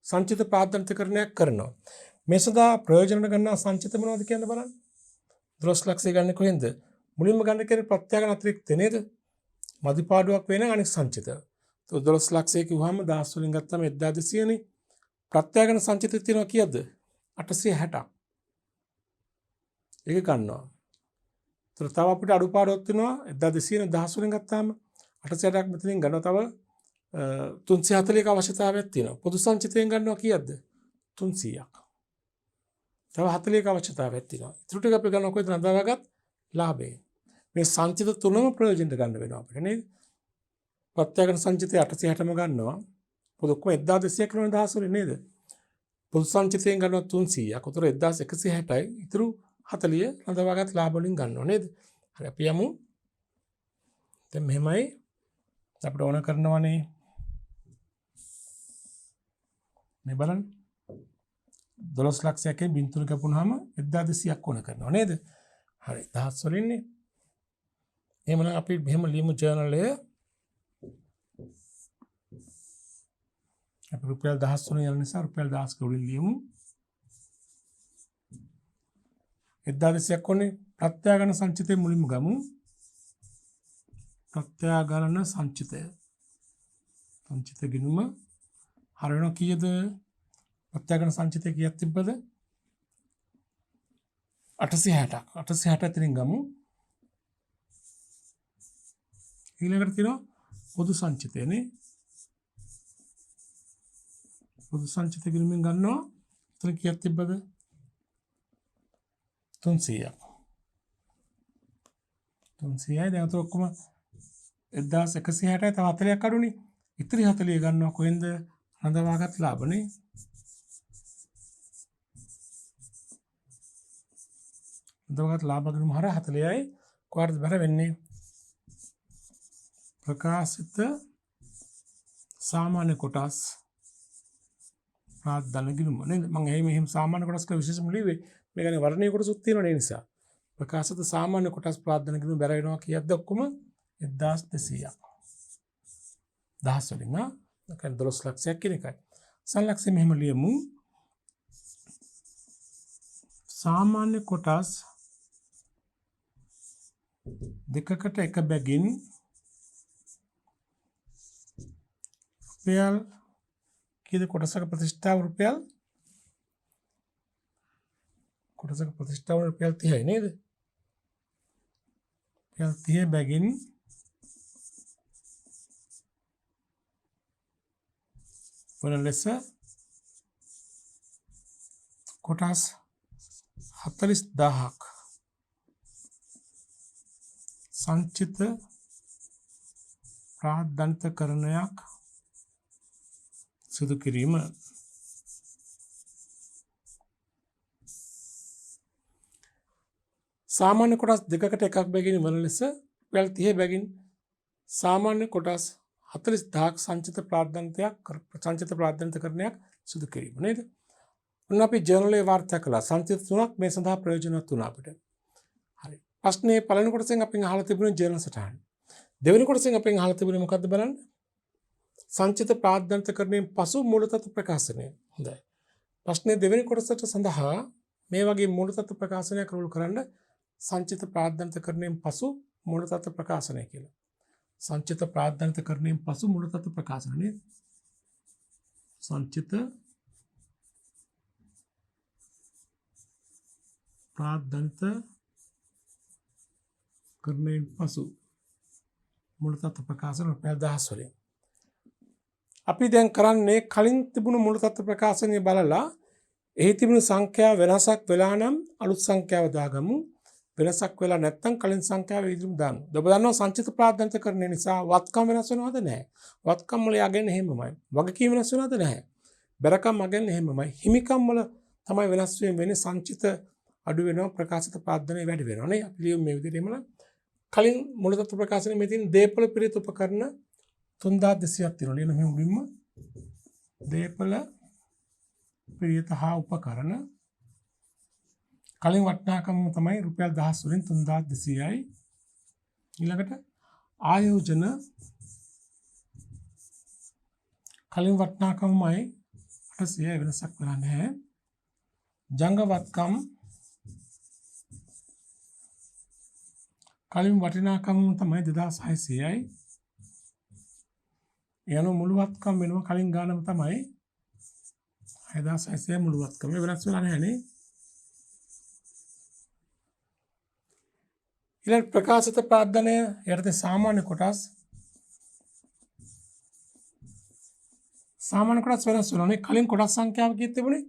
සංචිත ප්‍රාද්ධාන්තකරණයක් කරනවා. මේ සඳහා ප්‍රයෝජන ගන්නා සංචිත මොනවද කියන්න බලන්න. 12 ලක්ෂය ගන්න කොහෙන්ද? මුලින්ම ගන්න කෙරේ ප්‍රත්‍යාගන අතිරික්ත නේද? මදිපාඩුවක් වෙන අනෙක් සංචිත. 12 ලක්ෂය කිව්වම 10 වලින් ගත්තම 1200 නේ. ප්‍රත්‍යාගන සංචිත තියෙනවා කීයද? 860ක්. ඒක ගන්නවා. තව අපිට අඩුපාඩුවක් තියෙනවා 1200 10 වලින් ගත්තාම 860ක් මෙතනින් ගන්නවා. තව 340ක අවශ්‍යතාවයක් තියෙනවා. පොදු සංචිතයෙන් ගන්නවා කීයද? 300ක්. තව 40ක අවශ්‍යතාවයක් තියෙනවා. ඊටු ටික අපි ගන්නවා කොහෙද නඳවාගත් ලාභය. මේ සංචිත තුනම ප්‍රයෝජනට ගන්න වෙනවා අපිට නේද? ප්‍රත්‍යක්ෂ සංචිතය 860ම ගන්නවා. පොදු ඔක්කොම 1200 කරන 10 වලින් නේද? පොදු සංචිතයෙන් ගන්නවා 300ක්. උතර 1160යි. ඊටු 40 නඳවාගත් ලාභ වලින් ගන්නවා නේද? හරි අපි යමු. දැන් මෙහෙමයි අපිට ඕන කරනවනේ මේ බලන්න 12 ලක්ෂයකින් බින්දුර කපුනහම 1200ක් ඕන කරනවා නේද? හරි 10 වලින්නේ. එහෙමනම් අපි මෙහෙම ලියමු ජර්නල් එක. අපි රුපියල් 10 වලින් යන නිසා රුපියල් 10ක උඩින් ලියමු. 1200ක් ඕනේ ප්‍රත්‍යාගන සංචිතේ මුලින්ම ගමු. ප්‍රත්‍යාගන සංචිතය. සංචිත ගිණුම හරියන කීයද? ප්‍රත්‍යාගන සංචිතය කීයක් තිබ්බද? 860ක්. 860 අතරින් ගමු. ඊළඟට තියෙනවා පොදු සංචිතයනේ. පොදු සංචිත ගිණුමින් ගන්නවා. එතන කීයක් තිබ්බද? 300ක්. 300යි දැන් අතර ඔක්කොම 1160යි තව 40ක් අඩුනේ. ඉතිරි 40 ගන්නවා කොහෙන්ද? රඳවාගත් ලාභනේ. රඳවාගත් ලාභ ගන්න හර 40යි කොහරද බර වෙන්නේ? ප්‍රකාශිත සාමාන්‍ය කොටස් ප්‍රාද්ධාන ගිණුම නේද? මම එහෙම සාමාන්‍ය කොටස් කියලා විශේෂම ලිව්වේ. මේ කියන්නේ වර්ණීය කොටසුත් තියෙනවා ඒ නිසා. ප්‍රකාශිත සාමාන්‍ය කොටස් ප්‍රාද්ධාන ගිණුම බැර වෙනවා කීයක්ද ඔක්කොම? 1200ක්. 10 වලින් නා 12 ලක්ෂයක් කියන එකයි. සල්ලක්ෂය මෙහෙම ලියමු. සාමාන්‍ය කොටස් දෙකකට එක බැගින් රුපියල් කීයද කොටසක ප්‍රතිෂ්ඨාව රුපියල් කොටසක ප්‍රතිෂ්ඨාව රුපියල් 30යි නේද? රුපියල් 30 බැගින් වන ලෙස කොටස් 40000ක් සංචිත ප්‍රාද්ධාන්තකරණයක් සිදු කිරීම. සාමාන්‍ය කොටස් දෙකකට එකක් බැගින් වන ලෙස රුපියල් 30 බැගින් සාමාන්‍ය කොටස් 40000ක් සංචිත ප්‍රාද්ධාන්තකරණයක් සිදු කිරීම නේද? ඔන්න අපි ජර්නලේ වාර්තා කළා. සංචිත තුනක් මේ සඳහා ප්‍රයෝජනවත් වුණා අපිට. හරි. ප්‍රශ්නේ පළවෙනි කොටසෙන් අපෙන් අහලා තිබුණේ ජර්නල් සටහන. දෙවෙනි කොටසෙන් අපෙන් අහලා තිබුණේ මොකද්ද බලන්න? සංචිත ප්‍රාද්ධාන්තකරණයෙන් පසු මූලතත්ත්ව ප්‍රකාශනය. හොඳයි. ප්‍රශ්නේ දෙවෙනි කොටසට සඳහා මේ වගේ මූලතත්ත්ව ප්‍රකාශනයක් රුල් කරන්න සංචිත ප්‍රාද්ධාන්තකරණයෙන් පසු මූලතත්ත්ව ප්‍රකාශනය කියලා. සංචිත ප්‍රාද්ධාන්තකරණයෙන් පසු මූලතත්ත්ව ප්‍රකාශනය නේද? සංචිත ප්‍රාද්ධාන්තකරණයෙන් පසු මූලතත්ත්ව ප්‍රකාශන රුපියල් 1000 වලින්. අපි දැන් කරන්නේ කලින් තිබුණු මූලතත්ත්ව ප්‍රකාශනය බලලා එහි තිබුණු සංඛ්‍යා වෙනසක් වෙලා නම් අලුත් සංඛ්‍යාව දාගමු. වෙනසක් වෙලා නැත්නම් කලින් සංඛ්‍යාව ඉදිරියම දාමු. ඔබ දන්නවා සංචිත ප්‍රාද්ධාන්තකරණය නිසා වත්කම් වෙනස් වෙනවද නැහැ? වත්කම් වල යගෙන එහෙමමයි. වගකීම් වෙනස් වෙනවද නැහැ? බැරකම් යගෙන එහෙමමයි. හිමිකම් වල තමයි වෙනස් වෙන්නේ. සංචිත අඩු වෙනවා, ප්‍රකාශිත ප්‍රාද්ධානය වැඩි වෙනවා නේ. අපි ලියමු මේ විදිහටම. කලින් මූලතත්ත්ව ප්‍රකාශනයේ මේ තියෙන දීපල පිරිත උපකරණ 3200ක් තියෙනවා. ලියන මේ මුලින්ම දීපල පිරිත හා උපකරණ කලින් වටිනාකම තමයි රුපියල් 1000 වලින් 3200යි. ඊළඟට ආයෝජන කලින් වටිනාකමයි 800යි, වෙනසක් වෙලා නැහැ. ජංගවත්කම් කලින් වටිනාකම තමයි 2600යි. යන මුළුවත්කම් වෙනවා කලින් ගානම තමයි 6600 මුළුවත්කම. වෙනස් වෙලා නැහැ නේ. ඊළඟ ප්‍රකාශිත ප්‍රාද්ධානය යටතේ සාමාන්‍ය කොටස් වෙනස් වෙනවා. කලින් කොටස් සංඛ්‍යාව කීයක් තිබුණේ?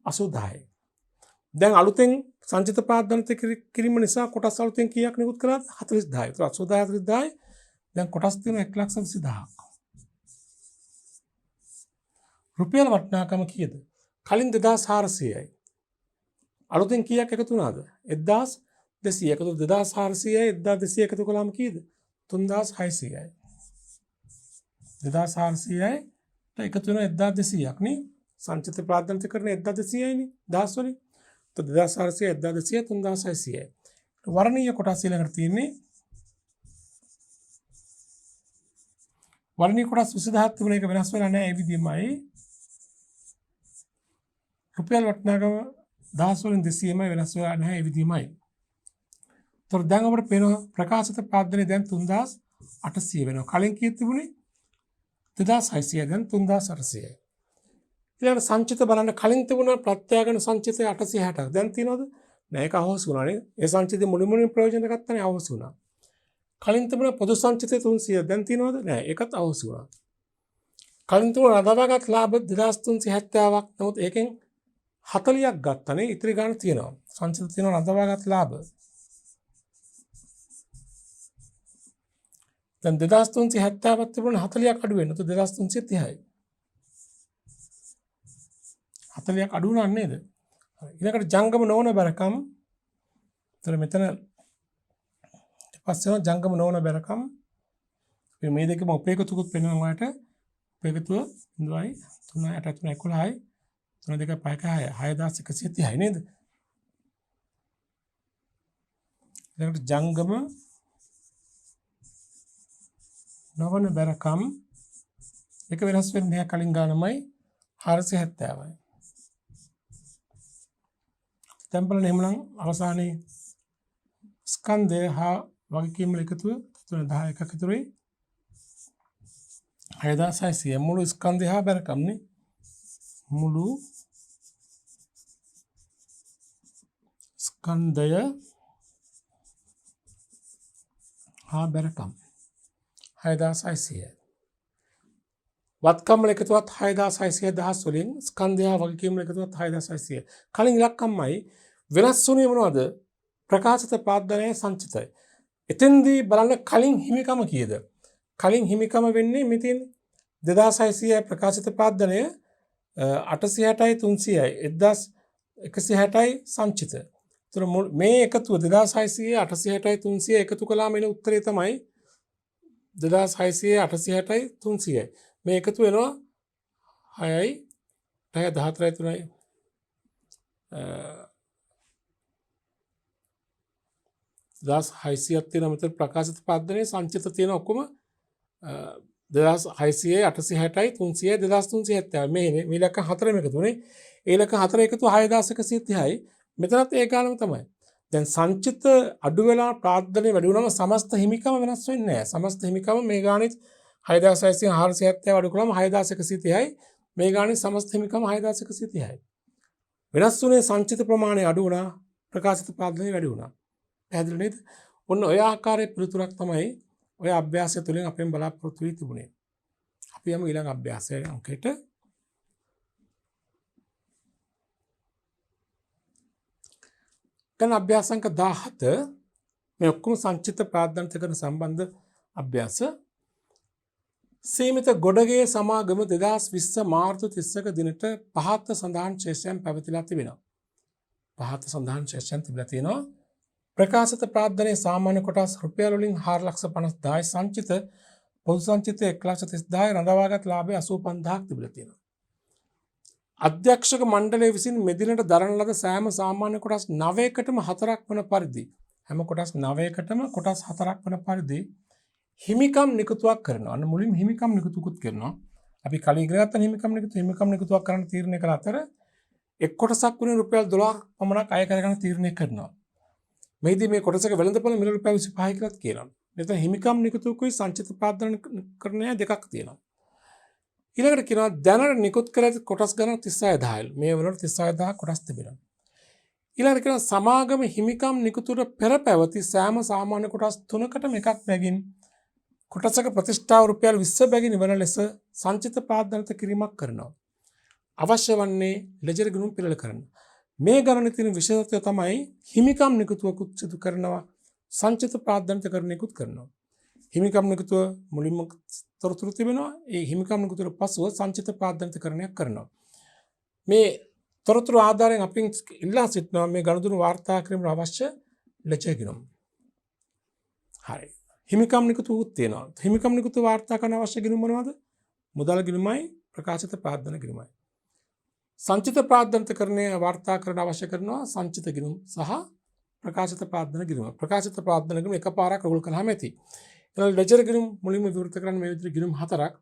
80000යි. දැන් අලුතෙන් සංචිත ප්‍රාද්ධාන්ත කිරීම නිසා කොටස් අලුතෙන් කීයක් නිකුත් කළාද? 40000යි. ඒත් 80000 40000යි. දැන් කොටස් තියෙන 1,80,000ක්. රුපියල් වටිනාකම කීයද? කලින් 2400යි. අලුතෙන් කීයක් එකතු වුණාද? 1200 එකතු 2400යි 1200 එකතු කළාම කීයද? 3600යි. 2400යි එකතු වෙන 1200ක් නේ. සංචිත ප්‍රාද්ධාන්තකරණය 1200යි නේ 10 වලින්. તો 2400 1200 3600යි. වර්ණීය කොටස් ඊළඟට තියෙන්නේ වර්ණීය කොටස් 20000ක් තිබුණ එක වෙනස් වෙලා නැහැ. ඒ විදිහමයි රුපියල් වටිනාකම 10 වලින් 200යි වෙනස් වෙලා නැහැ. ඒ විදිහමයි. තොර දැන් අපිට පේනවා ප්‍රකාශිත ප්‍රාද්ධානය දැන් 3800 වෙනවා. කලින් කීයක් තිබුණේ? 2600 දැන් 3800යි. ඊළඟ සංචිත බලන්න කලින් තිබුණා ප්‍රත්‍යාගන සංචිතය 860ක්. දැන් තියනවද? නෑ, ඒක අහෝසි වුණා නේ. ඒ සංචිතේ මුලින්ම ප්‍රයෝජන ගත්තානේ අහෝසි වුණා. කලින් තිබුණා පොදු සංචිතය 300. දැන් තියනවද? නෑ, ඒකත් අහෝසි වුණා. කලින් තිබුණා රඳවාගත් ලාභ 2370ක්. නමුත් ඒකෙන් 40ක් ගත්තානේ. ඉතිරි ගාන තියෙනවා. සංචිත තියෙනවා රඳවාගත් ලාභ. දැන් 2370ක් තිබුණා 40ක් අඩු වෙනවා. 2330යි. 40ක් අඩු වුණා නේද? ඊළඟට ජංගම නොවන බැරකම්. ඒතර මෙතන ඊපස්සේ ජංගම නොවන බැරකම්. මේ දෙකම උපේකතුකුත් වෙනවා ඔයාලට. උපේකතුව 0යි 3යි 8යි 11යි 3 2 5 6130යි නේද? ඊළඟට ජංගම නොවන බැරකම් එක වෙනස් වෙන්නේ නැහැ. කලින් ගානමයි 470යි. තැම්පලන එහෙමනම් අවසානයේ ස්කන්ධය හා වගකීම් වල එකතුව 10 එකක් ඉතුරුයි 6600 මුළු ස්කන්ධය හා බැරකම්නේ මුළු ස්කන්ධය හා බැරකම් 6600. වත්කම් වල එකතුවත් 6600 දහස් වලින් ස්කන්ධය හා වගකීම් වල එකතුවත් 6600. කලින් ඉලක්කම්මයි වෙනස් වුණේ මොනවද? ප්‍රකාශිත ප්‍රාර්ථනාවේ සංචිතය. එතෙන්දී බලන්න කලින් හිමිකම කීයද? කලින් හිමිකම වෙන්නේ මෙතින් 2600 ප්‍රකාශිත ප්‍රාර්ථනය 860යි 300යි 1160යි සංචිත. ඒතර මේ එකතුව 2600 860යි 300 එකතු කළාම එන උත්තරේ තමයි 2600 860යි 300යි. මේ එකතු වෙනවා 6යි 10 14යි 3යි 1600ක් තියෙන මෙතන ප්‍රකාශිත පද්දනේ සංචිත තියෙන ඔක්කොම 2600 860යි 300යි 2370. මේ ඉලක්ක හතරම එකතුනේ. ඒ ඉලක්ක හතර එකතු 6130යි. මෙතනත් ඒ ගානම තමයි. දැන් සංචිත අඩු වෙලා ප්‍රාර්ථනේ වැඩි වුණාම සමස්ත හිමිකම වෙනස් වෙන්නේ නැහැ. සමස්ත හිමිකම මේ ගානෙත් 6600 470 අඩු කළාම 6130යි. මේ ගානේ සමස්ත හිමිකම 6130යි. වෙනස් වුණේ සංචිත ප්‍රමාණය අඩු වුණා, ප්‍රකාශිත ප්‍රාර්ථනේ වැඩි වුණා. පැහැදිලි නේද? ඔන්න ඔය ආකාරයේ පිළිතුරක් තමයි ඔය අභ්‍යාසය තුළින් අපෙන් බලාපොරොත්තු වී තිබුණේ. අපි යමු ඊළඟ අභ්‍යාසයේ අංකයට. දැන් අභ්‍යාස අංක 17 මේ ඔක්කොම සංචිත ප්‍රාර්ථනාකරන සම්බන්ධ අභ්‍යාස. සීමිත ගොඩගේ සමාගම 2020 මාර්තු 31 දිනට පහත සඳහන් ශේෂයන් පැවතිලා තිබෙනවා. පහත සඳහන් ශේෂයන් තිබිලා තියෙනවා. ප්‍රකාශිත ප්‍රාර්ථනයේ සාමාන්‍ය කොටස් රුපියල් වලින් 4,50,000යි සංචිත පොදු සංචිත 1,30,000යි රඳවාගත් ලාභය 85,000ක් තිබිලා තියෙනවා. අධ්‍යක්ෂක මණ්ඩලය විසින් මෙදිනට දරන ලද සෑම සාමාන්‍ය කොටස් 9කටම 4ක් වන පරිදි හැම කොටස් 9කටම කොටස් 4ක් වන පරිදි හිමිකම් නිකුතුවක් කරනවා. අන්න මුලින්ම හිමිකම් නිකුතුකුත් කරනවා. අපි කලින් ඉගෙන ගත්ත හිමිකම් නිකුතුවක් කරන්න තීරණය කළ අතර එක් කොටසක් වුණේ රුපියල් 12ක් පමණක් අය කරගන්න තීරණය කරනවා. මෙහිදී මේ කොටසක වෙළඳපොළ මිල රුපියල් 25 කියලාත් කියනවා. මෙතන හිමිකම් නිකුතුකුයි සංචිත ප්‍රාර්ථනාකරණය දෙකක් තියෙනවා. ඊළඟට කියනවා දැනට නිකුත් කළ කොටස් ගණන් 36000යි. මේ වලට 36000 කොටස් තිබෙනවා. ඊළඟට කියනවා සමාගම හිමිකම් නිකුතුට පෙර පැවති සෑම සාමාන්‍ය කොටස් 3කටම එකක් බැගින් කොටසක ප්‍රතිෂ්ඨාව රුපියල් 20 බැගින් ඉවර ලෙස සංචිත ප්‍රාර්ථනාත කිරීමක් කරනවා. අවශ්‍ය වන්නේ ලෙජර් ගණන් පිළිල කරන්න. මේ ගණනේ තියෙන විශේෂත්වය තමයි හිමිකම් නිකුතුවකුත් සිදු කරනවා, සංචිත ප්‍රාර්ථනාකරණයකුත් කරනවා. හිමිකම් නිකුතුව මුලින්ම තොරතුරු තිබෙනවා. ඒ හිමිකම් නිකුතුවට පසුව සංචිත ප්‍රාර්ථනාකරණයක් කරනවා. මේ තොරතුරු ආධාරයෙන් අපින් ඉල්ලා සිටිනවා මේ ගනුදෙනු වාර්තා කිරීමට අවශ්‍ය ලෙජර් ගණන්. හරි. හිමිකම් නිකුතුත් තියෙනවා. හිමිකම් නිකුතු වාර්තා කරන්න අවශ්‍ය ගණන් මොනවද? මුදල් ගණනමයි, ප්‍රකාශිත ප්‍රාර්ථනා ගණනමයි. සංචිත ප්‍රාර්ථනාකරණය වාර්තා කරන්න අවශ්‍ය කරනවා සංචිත ගණන් සහ ප්‍රකාශිත ප්‍රාර්ථනා ගණන. ප්‍රකාශිත ප්‍රාර්ථනා ගණන එකපාරක් රෝල් කළාම ඇති. එතන ලෙජර් ගණන් මුලින්ම විවෘත කරන්න මේ විදිහට ගණන් හතරක්.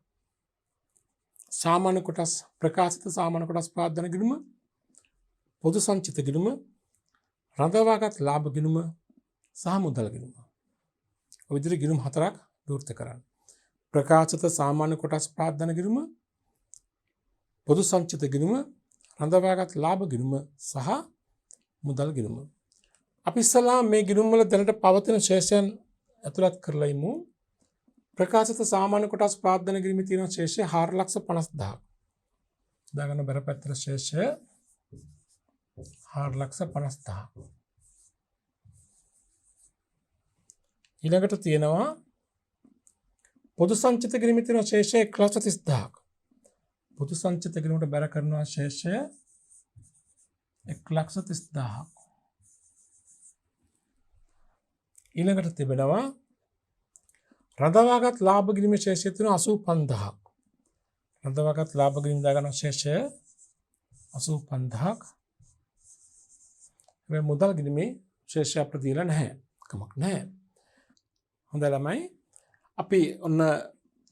සාමාන්‍ය කොටස්, ප්‍රකාශිත සාමාන්‍ය කොටස් ප්‍රාර්ථනා ගණන, පොදු සංචිත ගණන, රඳවාගත් ලාභ ගණන සහ මුදල් ගණන. ඔය විදිහට ගණන් හතරක් විවෘත කරන්න. ප්‍රකාශිත සාමාන්‍ය කොටස් ප්‍රාර්ථනා ගණන, පොදු සංචිත ගණන, රඳවාගත් ලාභ ගණන සහ මුදල් ගණන. අපි ඉස්සලා මේ ගණන් වල දැනට පවතින ශේෂයන් ඇතුළත් කරලා ඉමු. ප්‍රකාශිත සාමාන්‍ය කොටස් ප්‍රාර්ථනා ගණනේ තියෙන ශේෂය 4,50,000ක්. දාගන්න බරපතල ශේෂය 4,50,000ක්. ඊළඟට තියෙනවා පොදු සංචිත ගණනේ තියෙන ශේෂය 1,30,000ක්. පොදු සංචිත ගණනට බැර කරනවා ශේෂය 1,30,000ක්. ඊළඟට තිබෙනවා රඳවාගත් ලාභ ගිණීමේ ශේෂය තියෙන 85,000ක්. රඳවාගත් ලාභ ගිණීම දාගන්න ශේෂය 85,000ක්. මේ මුදල් ගිණීමේ ශේෂය අපිට දීලා නැහැ. කමක් නැහැ. හොඳයි ළමයි. අපි ඔන්න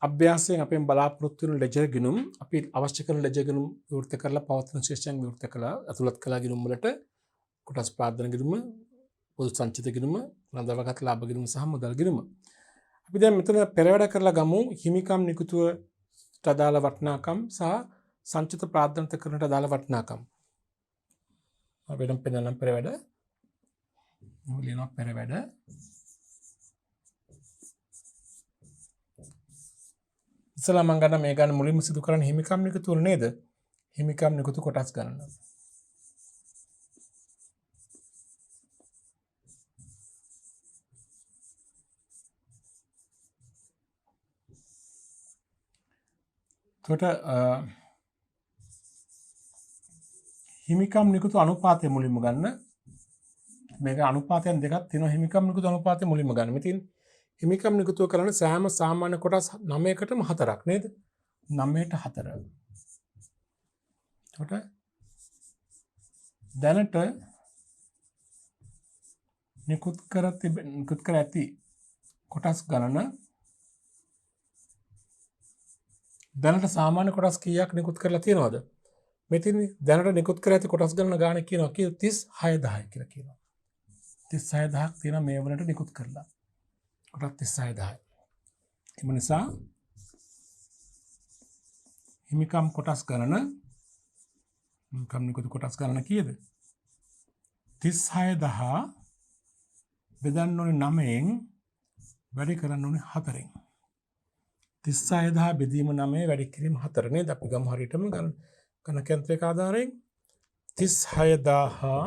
අභ්‍යාසයෙන් අපෙන් බලාපොරොත්තු වෙන ලෙජර් ගිණුම් අපි අවශ්‍ය කරන ලෙජර් ගිණුම් විවෘත කරලා පවතින ශේෂයන් විවෘත කළා. අතුලත් කළා ගිණුම් වලට කොටස් ප්‍රාර්ථනා ගිණුම, පොදු සංචිත ගිණුම, රඳවාගත් ලාභ ගිණුම සහ මුදල් ගිණුම. අපි දැන් මෙතන පෙරවැඩ කරලා ගමු හිමිකම් නිකුතුවට අදාළ වටිනාකම් සහ සංචිත ප්‍රාර්ථනිකකරණයට අදාළ වටිනාකම්. වෙනම් පෙන්නනම් පෙර වැඩ. ලියනවා පෙර වැඩ. ඉස්සලා මම ගන්න මේ ගන්න මුලින්ම සිදු කරන හිමිකම් නිකුතු වල නේද? හිමිකම් නිකුතු කොටස් ගණන. එතකොට හිමිකම් නිකුතු අනුපාතය මුලින්ම ගන්න. මේක අනුපාතයන් දෙකක් තියෙනවා. හිමිකම් නිකුතු අනුපාතය මුලින්ම ගන්න. මෙතින් හිමිකම් නිකුතුව කරන සෑම සාමාන්‍ය කොටස් 9කටම 4ක් නේද? 9ට 4. එතකොට දැනට නිකුත් කර ඇති කොටස් ගණන දැනට සාමාන්‍ය කොටස් කීයක් නිකුත් කරලා තියෙනවද? මෙතින් දැනට නිකුත් කර ඇති කොටස් ගණන ගාන කියනවා 36000 කියලා කියනවා. 36000ක් තියෙනවා මේ වලට නිකුත් කරලා. කොටස් 36000. එම නිසා හිමිකම් කොටස් ගණන හිමිකම් නිකුත් කොටස් ගණන කීයද? 36000 බෙදන්න ඕනේ 9න් වැඩි කරන්න ඕනේ 4න්. 36000 බෙදීම 9 වැඩි කිරීම 4 නේද? අපි ගමු හරියටම ගණන කේන්ද්‍රයක ආධාරයෙන් 36000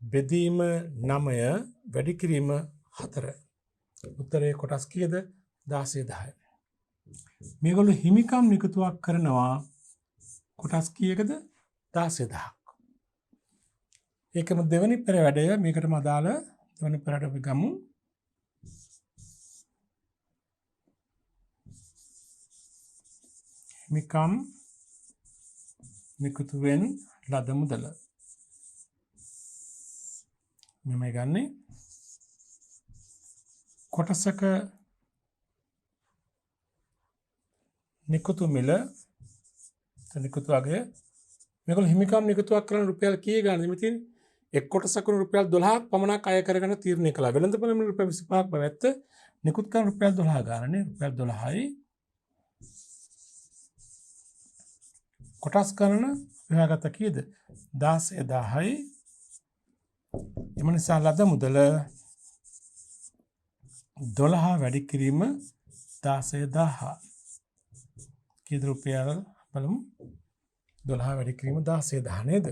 බෙදීම 9 වැඩි කිරීම 4. උත්තරේ කොටස් කීයද? 16000. මේගොල්ලෝ හිමිකම් නිකුතුවක් කරනවා කොටස් කීයකද? 16000ක්. ඒකම දෙවෙනි පෙර වැඩය මේකටම අදාළ දෙවෙනි පෙරට අපි ගමු. හිමිකම් නිකුතුවෙන් ලද මුදල. මෙමය ගන්නේ කොටසක නිකුතු මිල නිකුතු අගය මේගොල්ලෝ හිමිකම් නිකුතුවක් කරන රුපියල් කීය ගන්නද? මෙතින් එක් කොටසක රුපියල් 12ක් පමණක් අය කරගෙන තීරණය කළා. වෙළඳපොළ මිල රුපියල් 25ක් බවැත්ත නිකුත් කරන රුපියල් 12 ගන්නනේ. රුපියල් 12යි කොටස් ගණන හොයාගත්ත කීයද? 16000යි. එම නිසා ලද මුදල 12 වැඩි කිරීම 16000. කීයද රුපියල් බලමු. 12 වැඩි කිරීම 16000 නේද?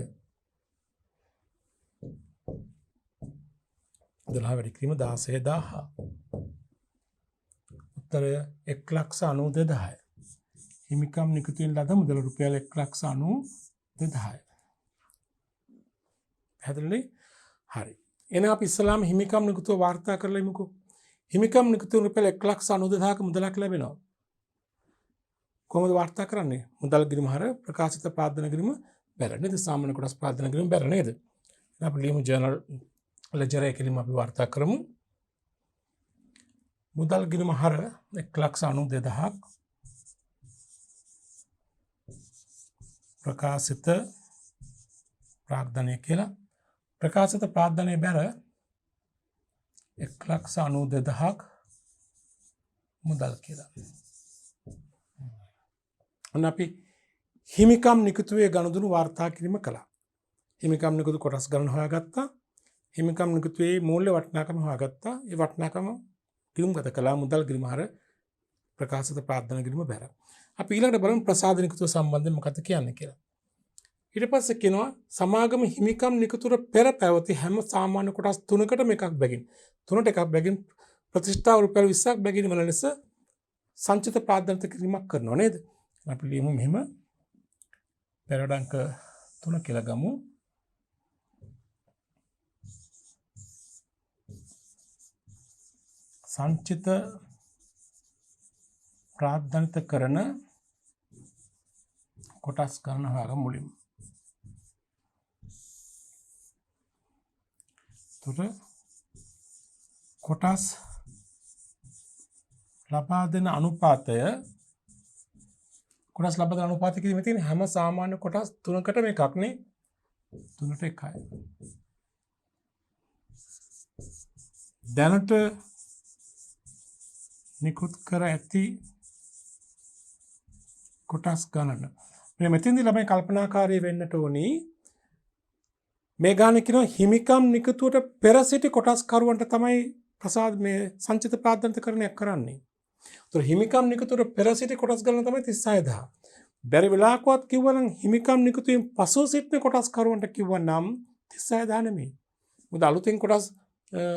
12 වැඩි කිරීම 16000. උත්තරය 1,92,000. හිමිකම් නිකුතුවෙන් ලද මුදල රුපියල් 1,92,000. පැහැදිලිද? හරි. එහෙනම් අපි ඉස්සලාම හිමිකම් නිකුතුව වාර්තා කරලා ඉමුකෝ. හිමිකම් නිකුතුව රුපියල් 1,92,000ක මුදලක් ලැබෙනවා. කොහොමද වාර්තා කරන්නේ? මුදල් ගිණුම හර ප්‍රකාශිත ප්‍රාර්ථන ගිණුම බැල නේද? සාමාන්‍ය කොටස් ප්‍රාර්ථන ගිණුම බැල නේද? අපි ලියමු ජර්නල් ලෙජර් එකේදීම අපි වාර්තා කරමු. මුදල් ගිණුම හර 1,92,000ක් ප්‍රකාශිත ප්‍රාර්ථනය කියලා. ප්‍රකාශිත ප්‍රාර්ථනය බැර 1,92,000ක් මුදල් කියලා. අන්න අපි හිමිකම් නිකුතුවේ ගනුදෙනු වාර්තා කිරීම කළා. හිමිකම් නිකුතු කොටස් ගණන හොයාගත්තා. හිමිකම් නිකුතුවේ මූල්‍ය වටිනාකම හොයාගත්තා. ඒ වටිනාකම ගිණුම්ගත කළා. මුදල් ගිණුම හර ප්‍රකාශිත ප්‍රාර්ථනා ගිණුම බැර. අපි ඊළඟට බලමු ප්‍රසාද නිකුතුව සම්බන්ධයෙන් මොකක්ද කියන්නේ කියලා. ඊට පස්සේ කියනවා සමාගම හිමිකම් නිකුතුර පෙර පැවති හැම සාමාන්‍ය කොටස් 3කටම එකක් බැගින් 3ට එකක් බැගින් ප්‍රතිෂ්ඨාව රුපියල් 20ක් බැගින් වල ලෙස සංචිත ප්‍රාර්ථනික කිරීමක් කරනවා නේද? අපි ලියමු මෙහෙම පෙරට අංක 3 කියලා ගමු. සංචිත ප්‍රාර්ථනික කරන කොටස් ගන්න හොයාගමු මුලින්ම. කොටස් ලබා දෙන අනුපාතය කොටස් ලබා දෙන අනුපාතය කිරීමේ තියෙන හැම සාමාන්‍ය කොටස් 3කටම එකක් නේ 3ට එකයි. දැනට නිකුත් කර ඇති කොටස් ගණන. මෙන්න මෙතෙන්දී ළමයි කල්පනාකාරී වෙන්නට ඕනි. මේ ගානේ කියනවා හිමිකම් නිකුතුවට පෙර සිටි කොටස්කරුවන්ට තමයි ප්‍රසාද මේ සංචිත ප්‍රාද්‍යන්තකරණයක් කරන්නේ. ඒතර හිමිකම් නිකුතුවට පෙර සිටි කොටස් ගණන තමයි 36000. බැරි වෙලාවකවත් කිව්වනම් හිමිකම් නිකුතුවෙන් පසු සිටින කොටස්කරුවන්ට කිව්වනම් 36000 නෙමෙයි. මොකද අලුතෙන් කොටස්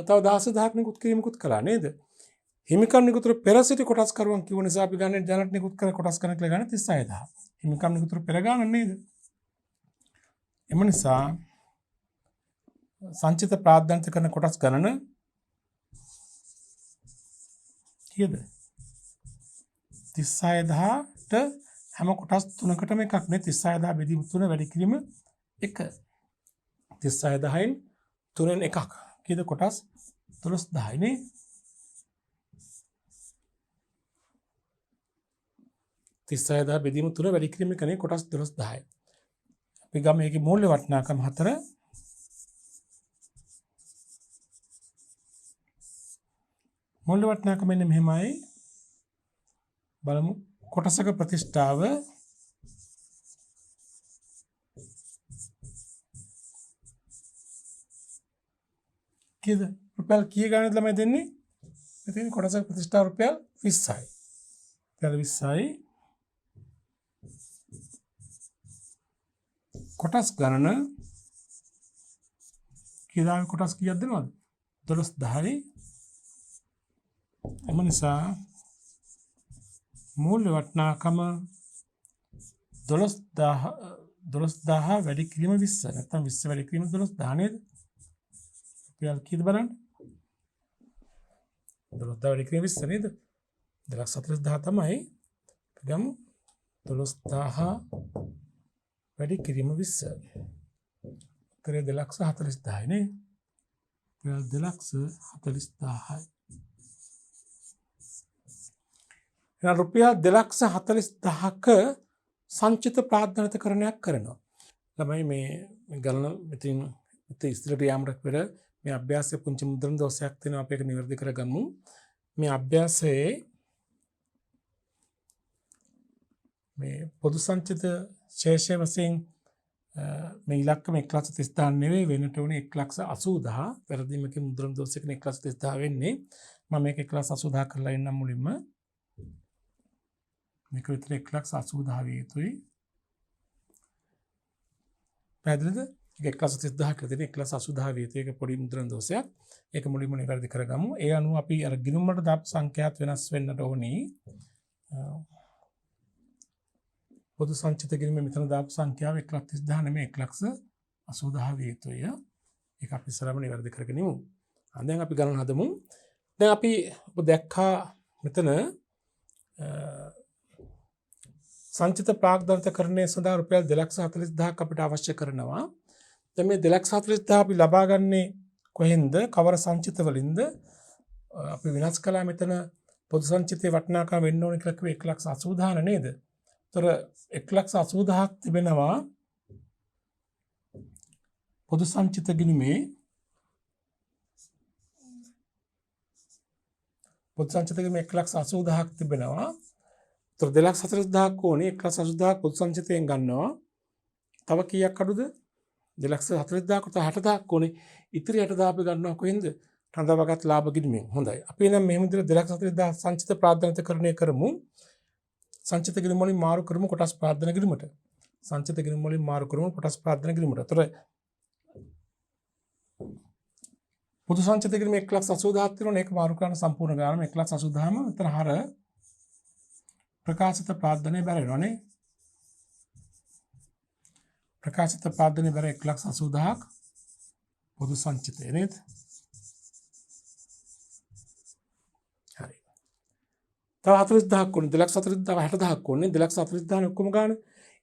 තව 16000ක් නිකුත් කිරීමකුත් කළා නේද? හිමිකම් නිකුතුවට පෙර සිටි කොටස්කරුවන් කිව්ව නිසා අපි ගන්නේ දැනට නිකුත් කර කොටස් ගණන කියලා ගන්න 36000. හිමිකම් නිකුතුවට පෙර ගන්න නේද? එම නිසා සංචිත ප්‍රාද්‍යන්තකරණ කොටස් ගණන කීයද? 36000ට හැම කොටස් තුනකටම එකක් නේ. 36000 බෙදීම 3 වැඩි කිරීම 1. 36000න් 3න් එකක්. කීයද කොටස්? 12000යි නේ. තිස්සයදා බෙදීම 3 වැඩි කිරීම කනේ කොටස් 12000යි. අපි ගම මේකේ මූල්‍ය වටිනාකම 4. මූල්‍ය වටිනාකම මෙන්න මෙහෙමයි. බලමු කොටසක ප්‍රතිෂ්ඨාව කීයද? රුපියල් කීය ගානද ළමයි දෙන්නේ? මෙතන කොටසක ප්‍රතිෂ්ඨාව රුපියල් 20යි. රුපියල් 20යි. කොටස් ගණන කීයද? කොටස් කීයක් දෙනවද? 12000යි. එම නිසා මූල්‍ය වටිනාකම 12000 වැඩි කිරීම 20. නැත්නම් 20 වැඩි කිරීම 12000 නේද? රුපියල් කීයද බලන්න? 12000 වැඩි කිරීම 20 නේද? 240000 තමයි. අපි ගමු 12000 වැඩි කිරීම 20. කරේ 240000යි නේ. රුපියල් 240000යි. එහෙනම් රුපියල් 240000ක සංචිත ප්‍රාද්‍යන්තකරණයක් කරනවා. ළමයි මේ ගණන මෙතින් ඉස්සරට යාමට පෙර මේ අභ්‍යාසයේ පුංචි මුද්‍රණ දෝෂයක් තියෙනවා. අපි ඒක නිවැරදි කරගමු. මේ අභ්‍යාසයේ මේ පොදු සංචිත ශේෂය වශයෙන් මේ ඉලක්කම 1,30,000 නෙවෙයි වෙනට උනේ 1,80,000. වැරදීමකින් මුද්‍රණ දෝෂයකින් 1,30,000 වෙන්නේ. මම මේක 1,80,000 කරලා ඉන්නම් මුලින්ම. මේක විතර 1,80,000 විය යුතුයි. පැහැදිලිද? ඒක 1,30,000 කියලා තියෙන 1,80,000 විය යුතුයි. ඒක පොඩි මුද්‍රණ දෝෂයක්. ඒක මුලින්ම නිවැරදි කරගමු. ඒ අනුව අපි අර ගිණුම් වලට දාපු සංඛ්‍යාත් වෙනස් වෙන්නට ඕනේ. පොදු සංචිත ගිණුම මෙතන දාපු සංඛ්‍යාව 1,30,000 නෙමෙයි 1,80,000 විය යුතුය. ඒක අපි ඉස්සරහම නිවැරදි කරගෙන ඉමු. දැන් අපි ගණන් හදමු. දැන් අපි ඔබ දැක්කා මෙතන සංචිත ප්‍රාග්ධාන්තකරණය සඳහා රුපියල් 2,40,000ක් අපිට අවශ්‍ය කරනවා. දැන් මේ 2,40,000 අපි ලබා ගන්නේ කොහෙන්ද? කවර සංචිත වලින්ද? අපි විනාශ කළා මෙතන පොදු සංචිතයේ වටිනාකම වෙන්න ඕන කියලා කිව්වේ 1,80,000 නේද? ඒතර 1,80,000ක් තිබෙනවා පොදු සංචිත ගිණුමේ. පොදු සංචිත ගිණුමේ 1,80,000ක් තිබෙනවා. ඒතර 2,40,000ක් ඕනේ. 1,80,000ක් පොදු සංචිතයෙන් ගන්නවා. තව කීයක් අඩුද? 2,40,000කට 60,000ක් ඕනේ. ඉතිරි 60,000 අපි ගන්නවා කොහෙන්ද? රඳවාගත් ලාභ ගිණුමෙන්. හොඳයි. අපි එනම් මෙහෙම විදිහට 2,40,000 සංචිත ප්‍රාද්‍යන්තකරණය කරමු. සංචිත ගිණුම වලින් මාරු කරමු කොටස් ප්‍රාද්‍යන ගිණුමට. සංචිත ගිණුම වලින් මාරු කරමු කොටස් ප්‍රාද්‍යන ගිණුමට. ඒතර පොදු සංචිත ගිණුම 1,80,000ක් තියෙනවා. ඒක මාරු කරන සම්පූර්ණ ගානම 1,80,000ම එතන හර ප්‍රකාශිත ප්‍රාද්‍යනය බැරෙනවනේ. ප්‍රකාශිත ප්‍රාද්‍යනය බැර 1,80,000ක් පොදු සංචිතය නේද? හරි. තව 40,000ක් ඕනේ. 2,40,000 60,000ක් ඕනේ. 2,40,000 ඔක්කොම ගන්න.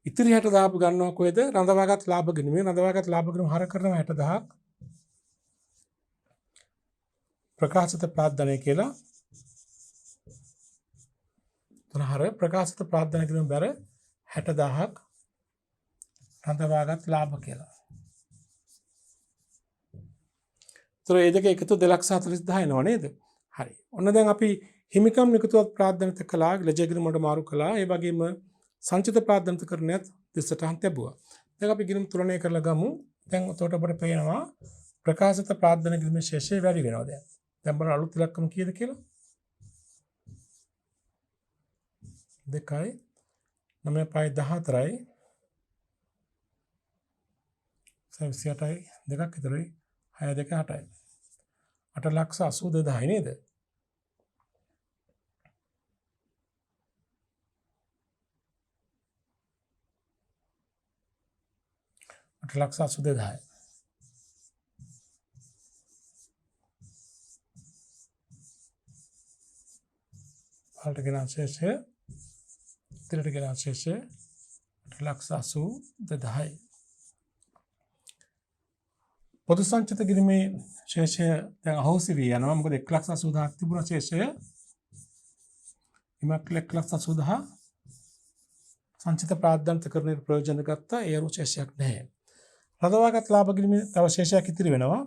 ඉතිරි 60,000 අපි ගන්නවා කොහෙද? රඳවාගත් ලාභ ගිණුමේ. රඳවාගත් ලාභ ගිණුම හර කරනවා 60,000ක්. ප්‍රකාශිත ප්‍රාද්‍යනය කියලා. එතන හර ප්‍රකාශිත ප්‍රාද්‍යන ගිණුම බැර 60,000ක්. රඳවාගත් ලාභ කියලා. ඒතර ඒ දෙක එකතු 2,40,000 එනවා නේද? හරි. ඔන්න දැන් අපි හිමිකම් නිකුතුවත් ප්‍රාද්‍යනිත කළා, ලැජ්ජා ගිණුම වලට මාරු කළා. ඒ වගේම සංචිත ප්‍රාද්ධාන්තකරණයත් දෙසටහන් තිබුවා. දැන් අපි ගිණුම් තුලනය කරලා ගමු. දැන් උතෝට අපිට පේනවා ප්‍රකාශිත ප්‍රාර්ථනා කිරීමේ ශේෂය වැඩි වෙනවා දැන්. දැන් බලන්න අලුත් ඉලක්කම කීයද කියලා? 2යි 9.14යි 28යි දෙකක් විතරයි 6 2 8යි 8,82,000 නේද? අට ලක්ෂ 82,000 පහළට ගෙන ශේෂය ඉතිරියට ගෙන ශේෂය 8,82,000 පොදු සංචිත කිරීමේ ශේෂය දැන් අහෝසි වී යනවා. මොකද 1,80,000ක් තිබුණ ශේෂය ඉමක් 1,80,000 සංචිත ප්‍රාද්ධාන්තකරණයට ප්‍රයෝජන ගත්තා. ඒ අනුව ශේෂයක් නැහැ. රඳවාගත් ලාභ කිරීමේ තව ශේෂයක් ඉතිරි වෙනවා.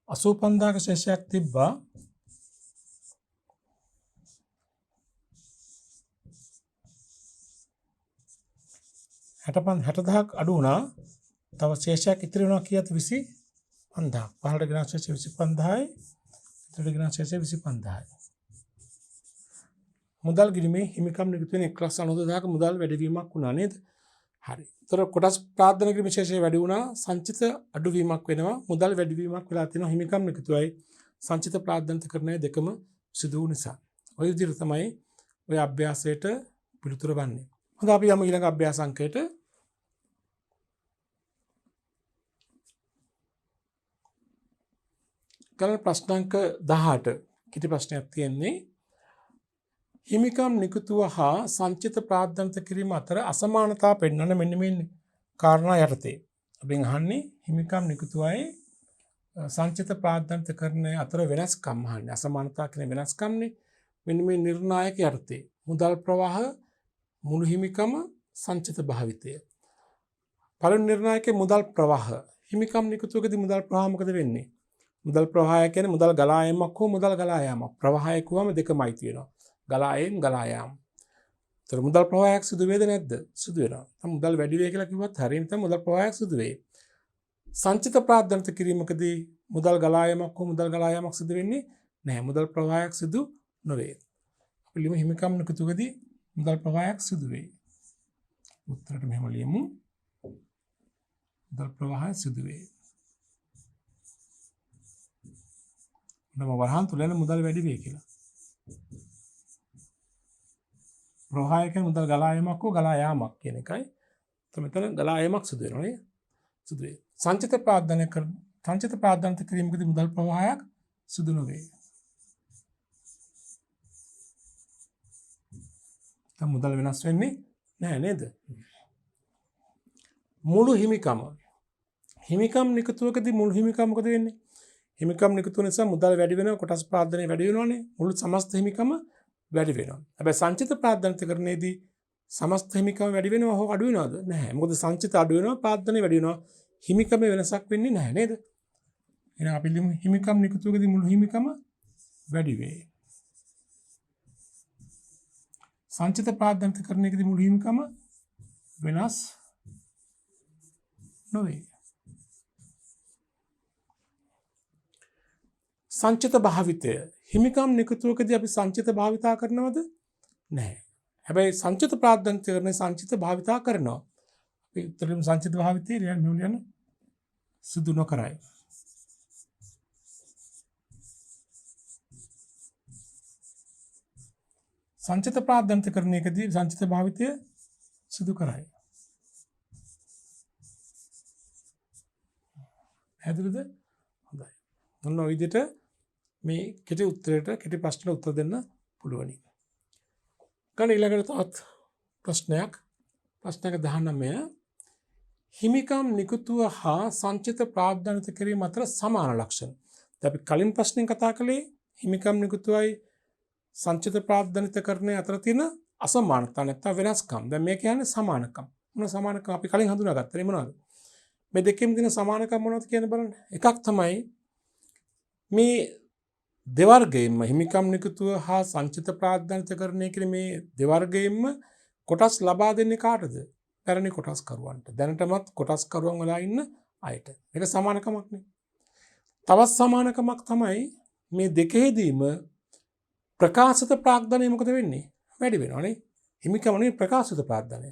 85,000ක ශේෂයක් තිබ්බා. 60,000ක් අඩු වුණා. තව ශේෂයක් ඉතිරි වෙනවා කීයද? 25,000ක්. පහළට ගෙන ශේෂය 25,000යි. ඉතිරියට ගෙන ශේෂය 25,000යි. මුදල් ගිරීමේ හිමිකම් නිකුත් වෙන 1,90,000ක මුදල් වැඩිවීමක් වුණා නේද? හරි. ඒතර කොටස් ප්‍රාර්ථනා කිරීමේ ශේෂය වැඩි වුණා. සංචිත අඩුවීමක් වෙනවා. මුදල් වැඩිවීමක් වෙලා තියෙනවා. හිමිකම් නිකුතුයි සංචිත ප්‍රාර්ථනාකරණය දෙකම සිදු වූ නිසා. ඔය විදිහට තමයි ඔය අභ්‍යාසයට පිළිතුර වන්නේ. හොඳ අපි යමු ඊළඟ අභ්‍යාස අංකයට. ගණන ප්‍රශ්නාංක 18 කිටි ප්‍රශ්නයක් තියෙන්නේ. හිමිකම් නිකුතුව හා සංචිත ප්‍රාර්ථනා කිරීම අතර අසමානතා පෙන්වන්න මෙන්න මේ කාරණා යටතේ. අපෙන් අහන්නේ හිමිකම් නිකුතුවයි සංචිත ප්‍රාර්ථනාකරණය අතර වෙනස්කම් අහන්නේ. අසමානතා කියන වෙනස්කම්නේ. මෙන්න මේ නිර්ණායක යටතේ. මුදල් ප්‍රවාහ, මුළු හිමිකම, සංචිත භාවිතය. පළවෙනි නිර්ණායකයේ මුදල් ප්‍රවාහ. හිමිකම් නිකුතුවකදී මුදල් ප්‍රවාහ මොකද වෙන්නේ? මුදල් ප්‍රවාහය කියන්නේ මුදල් ගලා යාමක් හෝ මුදල් ගලා යාමක්. ප්‍රවාහය කියවම දෙකමයි තියෙනවා. ගලා ගලා යාම. ඒතර මුදල් ප්‍රවාහයක් සිදු වේද නැද්ද? සිදු වෙනවා. තම මුදල් වැඩි වේ කියලා කිව්වත් හරියට තමයි මුදල් ප්‍රවාහයක් සිදු වේ. සංචිත ප්‍රාර්ථනා කිරීමකදී මුදල් ගලා යාමක් හෝ මුදල් ගලා යාමක් සිදු වෙන්නේ නැහැ. මුදල් ප්‍රවාහයක් සිදු නොවේ. අපි ලියමු හිමිකම් නිකුතුවකදී මුදල් ප්‍රවාහයක් සිදු වේ. උත්තරට මෙහෙම ලියමු. මුදල් ප්‍රවාහය සිදු වේ. නම වරහන් තුල යන මුදල් වැඩි වේ කියලා. ප්‍රවාහය කියන්නේ මුදල් ගලා යාමක් හෝ ගලා යාමක් කියන එකයි. මෙතන ගලා යාමක් සිදු වෙනවා නේද? සිදු වේ. සංචිත ප්‍රාර්ථනා කිරීමකදී මුදල් ප්‍රවාහයක් සිදු නොවේ. දැන් මුදල් වෙනස් වෙන්නේ නැහැ නේද? මුළු හිමිකම. හිමිකම් නිකුතුවකදී මුළු හිමිකම මොකද වෙන්නේ? හිමිකම් නිකුතුව නිසා මුදල් වැඩි වෙනවා, කොටස් ප්‍රාර්ථනා වැඩි වෙනවානේ. මුළු සමස්ත හිමිකම වැඩි වෙනවා. හැබැයි සංචිත ප්‍රාර්ථනාකරණයේදී සමස්ත හිමිකම වැඩි වෙනව හෝ අඩු වෙනවද? නැහැ. මොකද සංචිත අඩු වෙනවා, ප්‍රාර්ථනා වැඩි වෙනවා. හිමිකම වෙනසක් වෙන්නේ නැහැ නේද? එහෙනම් අපි ලියමු හිමිකම් නිකුතුවකදී මුළු හිමිකම වැඩි වේ. සංචිත ප්‍රාර්ථනාකරණයේදී මුළු හිමිකම වෙනස් නොවේ. සංචිත භාවිතය. හිමිකම් නිකුතුවකදී අපි සංචිත භාවිතා කරනවද? නැහැ. හැබැයි සංචිත ප්‍රාර්ථනාකරණය සංචිත භාවිතා කරනවා. අපි උත්තරින් සංචිත භාවිතය ලියන්න සිදු නොකරයි. සංචිත ප්‍රාර්ථනාකරණයකදී සංචිත භාවිතය සිදු කරයි. හැදුනද? හොඳයි. මොන විදිහට මේ කෙටි උත්තරයට කෙටි ප්‍රශ්නට උත්තර දෙන්න පුළුවනි. ගන්න ඊළඟට තවත් ප්‍රශ්නයක් 19 හිමිකම් නිකුතුව හා සංචිත ප්‍රාර්ථනා කිරීම අතර සමාන ලක්ෂණ. දැන් අපි කලින් ප්‍රශ්නෙන් කතා කළේ හිමිකම් නිකුතුවයි සංචිත ප්‍රාර්ථනාකරණය අතර තියෙන අසමානතා නැත්නම් වෙනස්කම්. දැන් මේ කියන්නේ සමානකම්. මොන සමානකම් අපි කලින් හඳුනාගත්තා නේ මොනවද? මේ දෙකෙන් තියෙන සමානකම් මොනවද කියන බලන්න. එකක් තමයි මේ දෙවර්ගයෙන්ම හිමිකම් නිකුතුව හා සංචිත ප්‍රාර්ථනාකරණය කියන මේ දෙවර්ගයෙන්ම කොටස් ලබා දෙන්නේ කාටද? පැරණි කොටස්කරුවන්ට. දැනටමත් කොටස්කරුවන් වෙලා ඉන්න අයට. මේක සමානකමක් නේ. තවත් සමානකමක් තමයි මේ දෙකේදීම ප්‍රකාශිත ප්‍රාග්ධනය මොකද වෙන්නේ? වැඩි වෙනවා නේ. හිමිකම නෙවෙයි ප්‍රකාශිත ප්‍රාග්ධනය.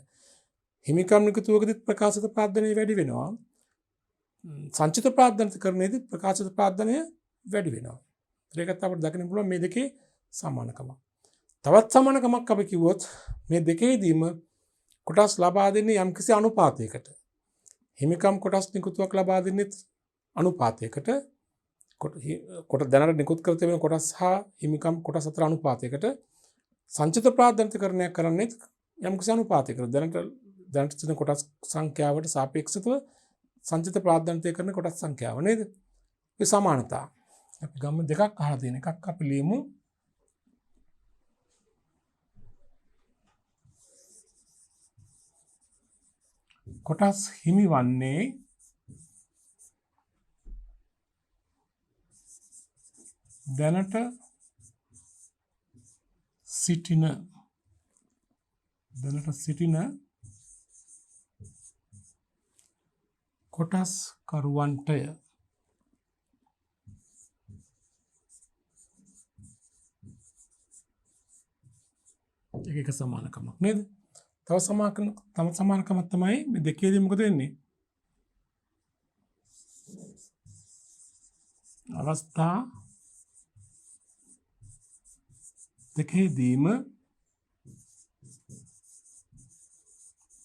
හිමිකම් නිකුතුවකදීත් ප්‍රකාශිත ප්‍රාග්ධනය වැඩි වෙනවා. සංචිත ප්‍රාග්ධනිකකරණයේදී ප්‍රකාශිත ප්‍රාග්ධනය වැඩි වෙනවා. ඒකත් අපිට දකින්න පුළුවන් මේ දෙකේ සමානකමක්. තවත් සමානකමක් අපි කිව්වොත් මේ දෙකේදීම කොටස් ලබා දෙන්නේ යම්කිසි අනුපාතයකට. හිමිකම් කොටස් නිකුතුවක් ලබා දෙන්නේ අනුපාතයකට. කොට දැනට නිකුත් කර තිබෙන කොටස් හා හිමිකම් කොටස් අතර අනුපාතයකට. සංචිත ප්‍රාග්ධනිකකරණයක් කරන්නේ යම්කිසි අනුපාතයකට. දැනට තියෙන කොටස් සංඛ්‍යාවට සාපේක්ෂව සංචිත ප්‍රාග්ධනිකකරණ කොටස් සංඛ්‍යාව නේද? ඒ සමානතා. අපි ගම්ම දෙකක් අහලා තියෙන එකක් අපි ලියමු. කොටස් හිමි වන්නේ දැනට සිටින කොටස් කරුවන්ටය. එක සමානකමක් නේද? තව සමානකමක් තමයි මේ දෙකේදී මොකද වෙන්නේ? අවස්ථා දෙකේදීම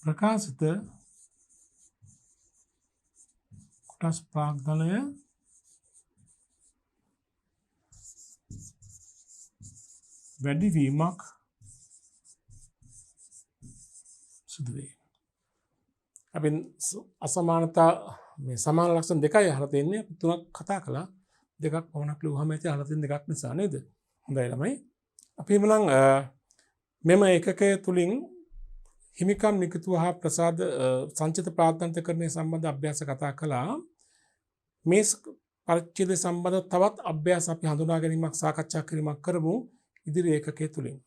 ප්‍රකාශිත කොටස් ප්‍රාග්ධනය වැඩිවීමක් සිදු වේ. අපි අසමානතා මේ සමාන ලක්ෂණ දෙකයි අහලා තියෙන්නේ. තුනක් කතා කළා. දෙකක් පමණක් ලියුවාම ඇති අහලා තියෙන දෙකක් නිසා නේද? හොඳයි ළමයි. අපි එමුනම් මෙම ඒකකය තුලින් හිමිකම් නිකුතුව හා ප්‍රසාද සංචිත ප්‍රාග්ධනිකකරණය සම්බන්ධ අභ්‍යාස කතා කළා. මේ පරිච්ඡේදය සම්බන්ධ තවත් අභ්‍යාස අපි හඳුනා ගැනීමක් සාකච්ඡා කිරීමක් කරමු ඉදිරි ඒකකය තුලින්.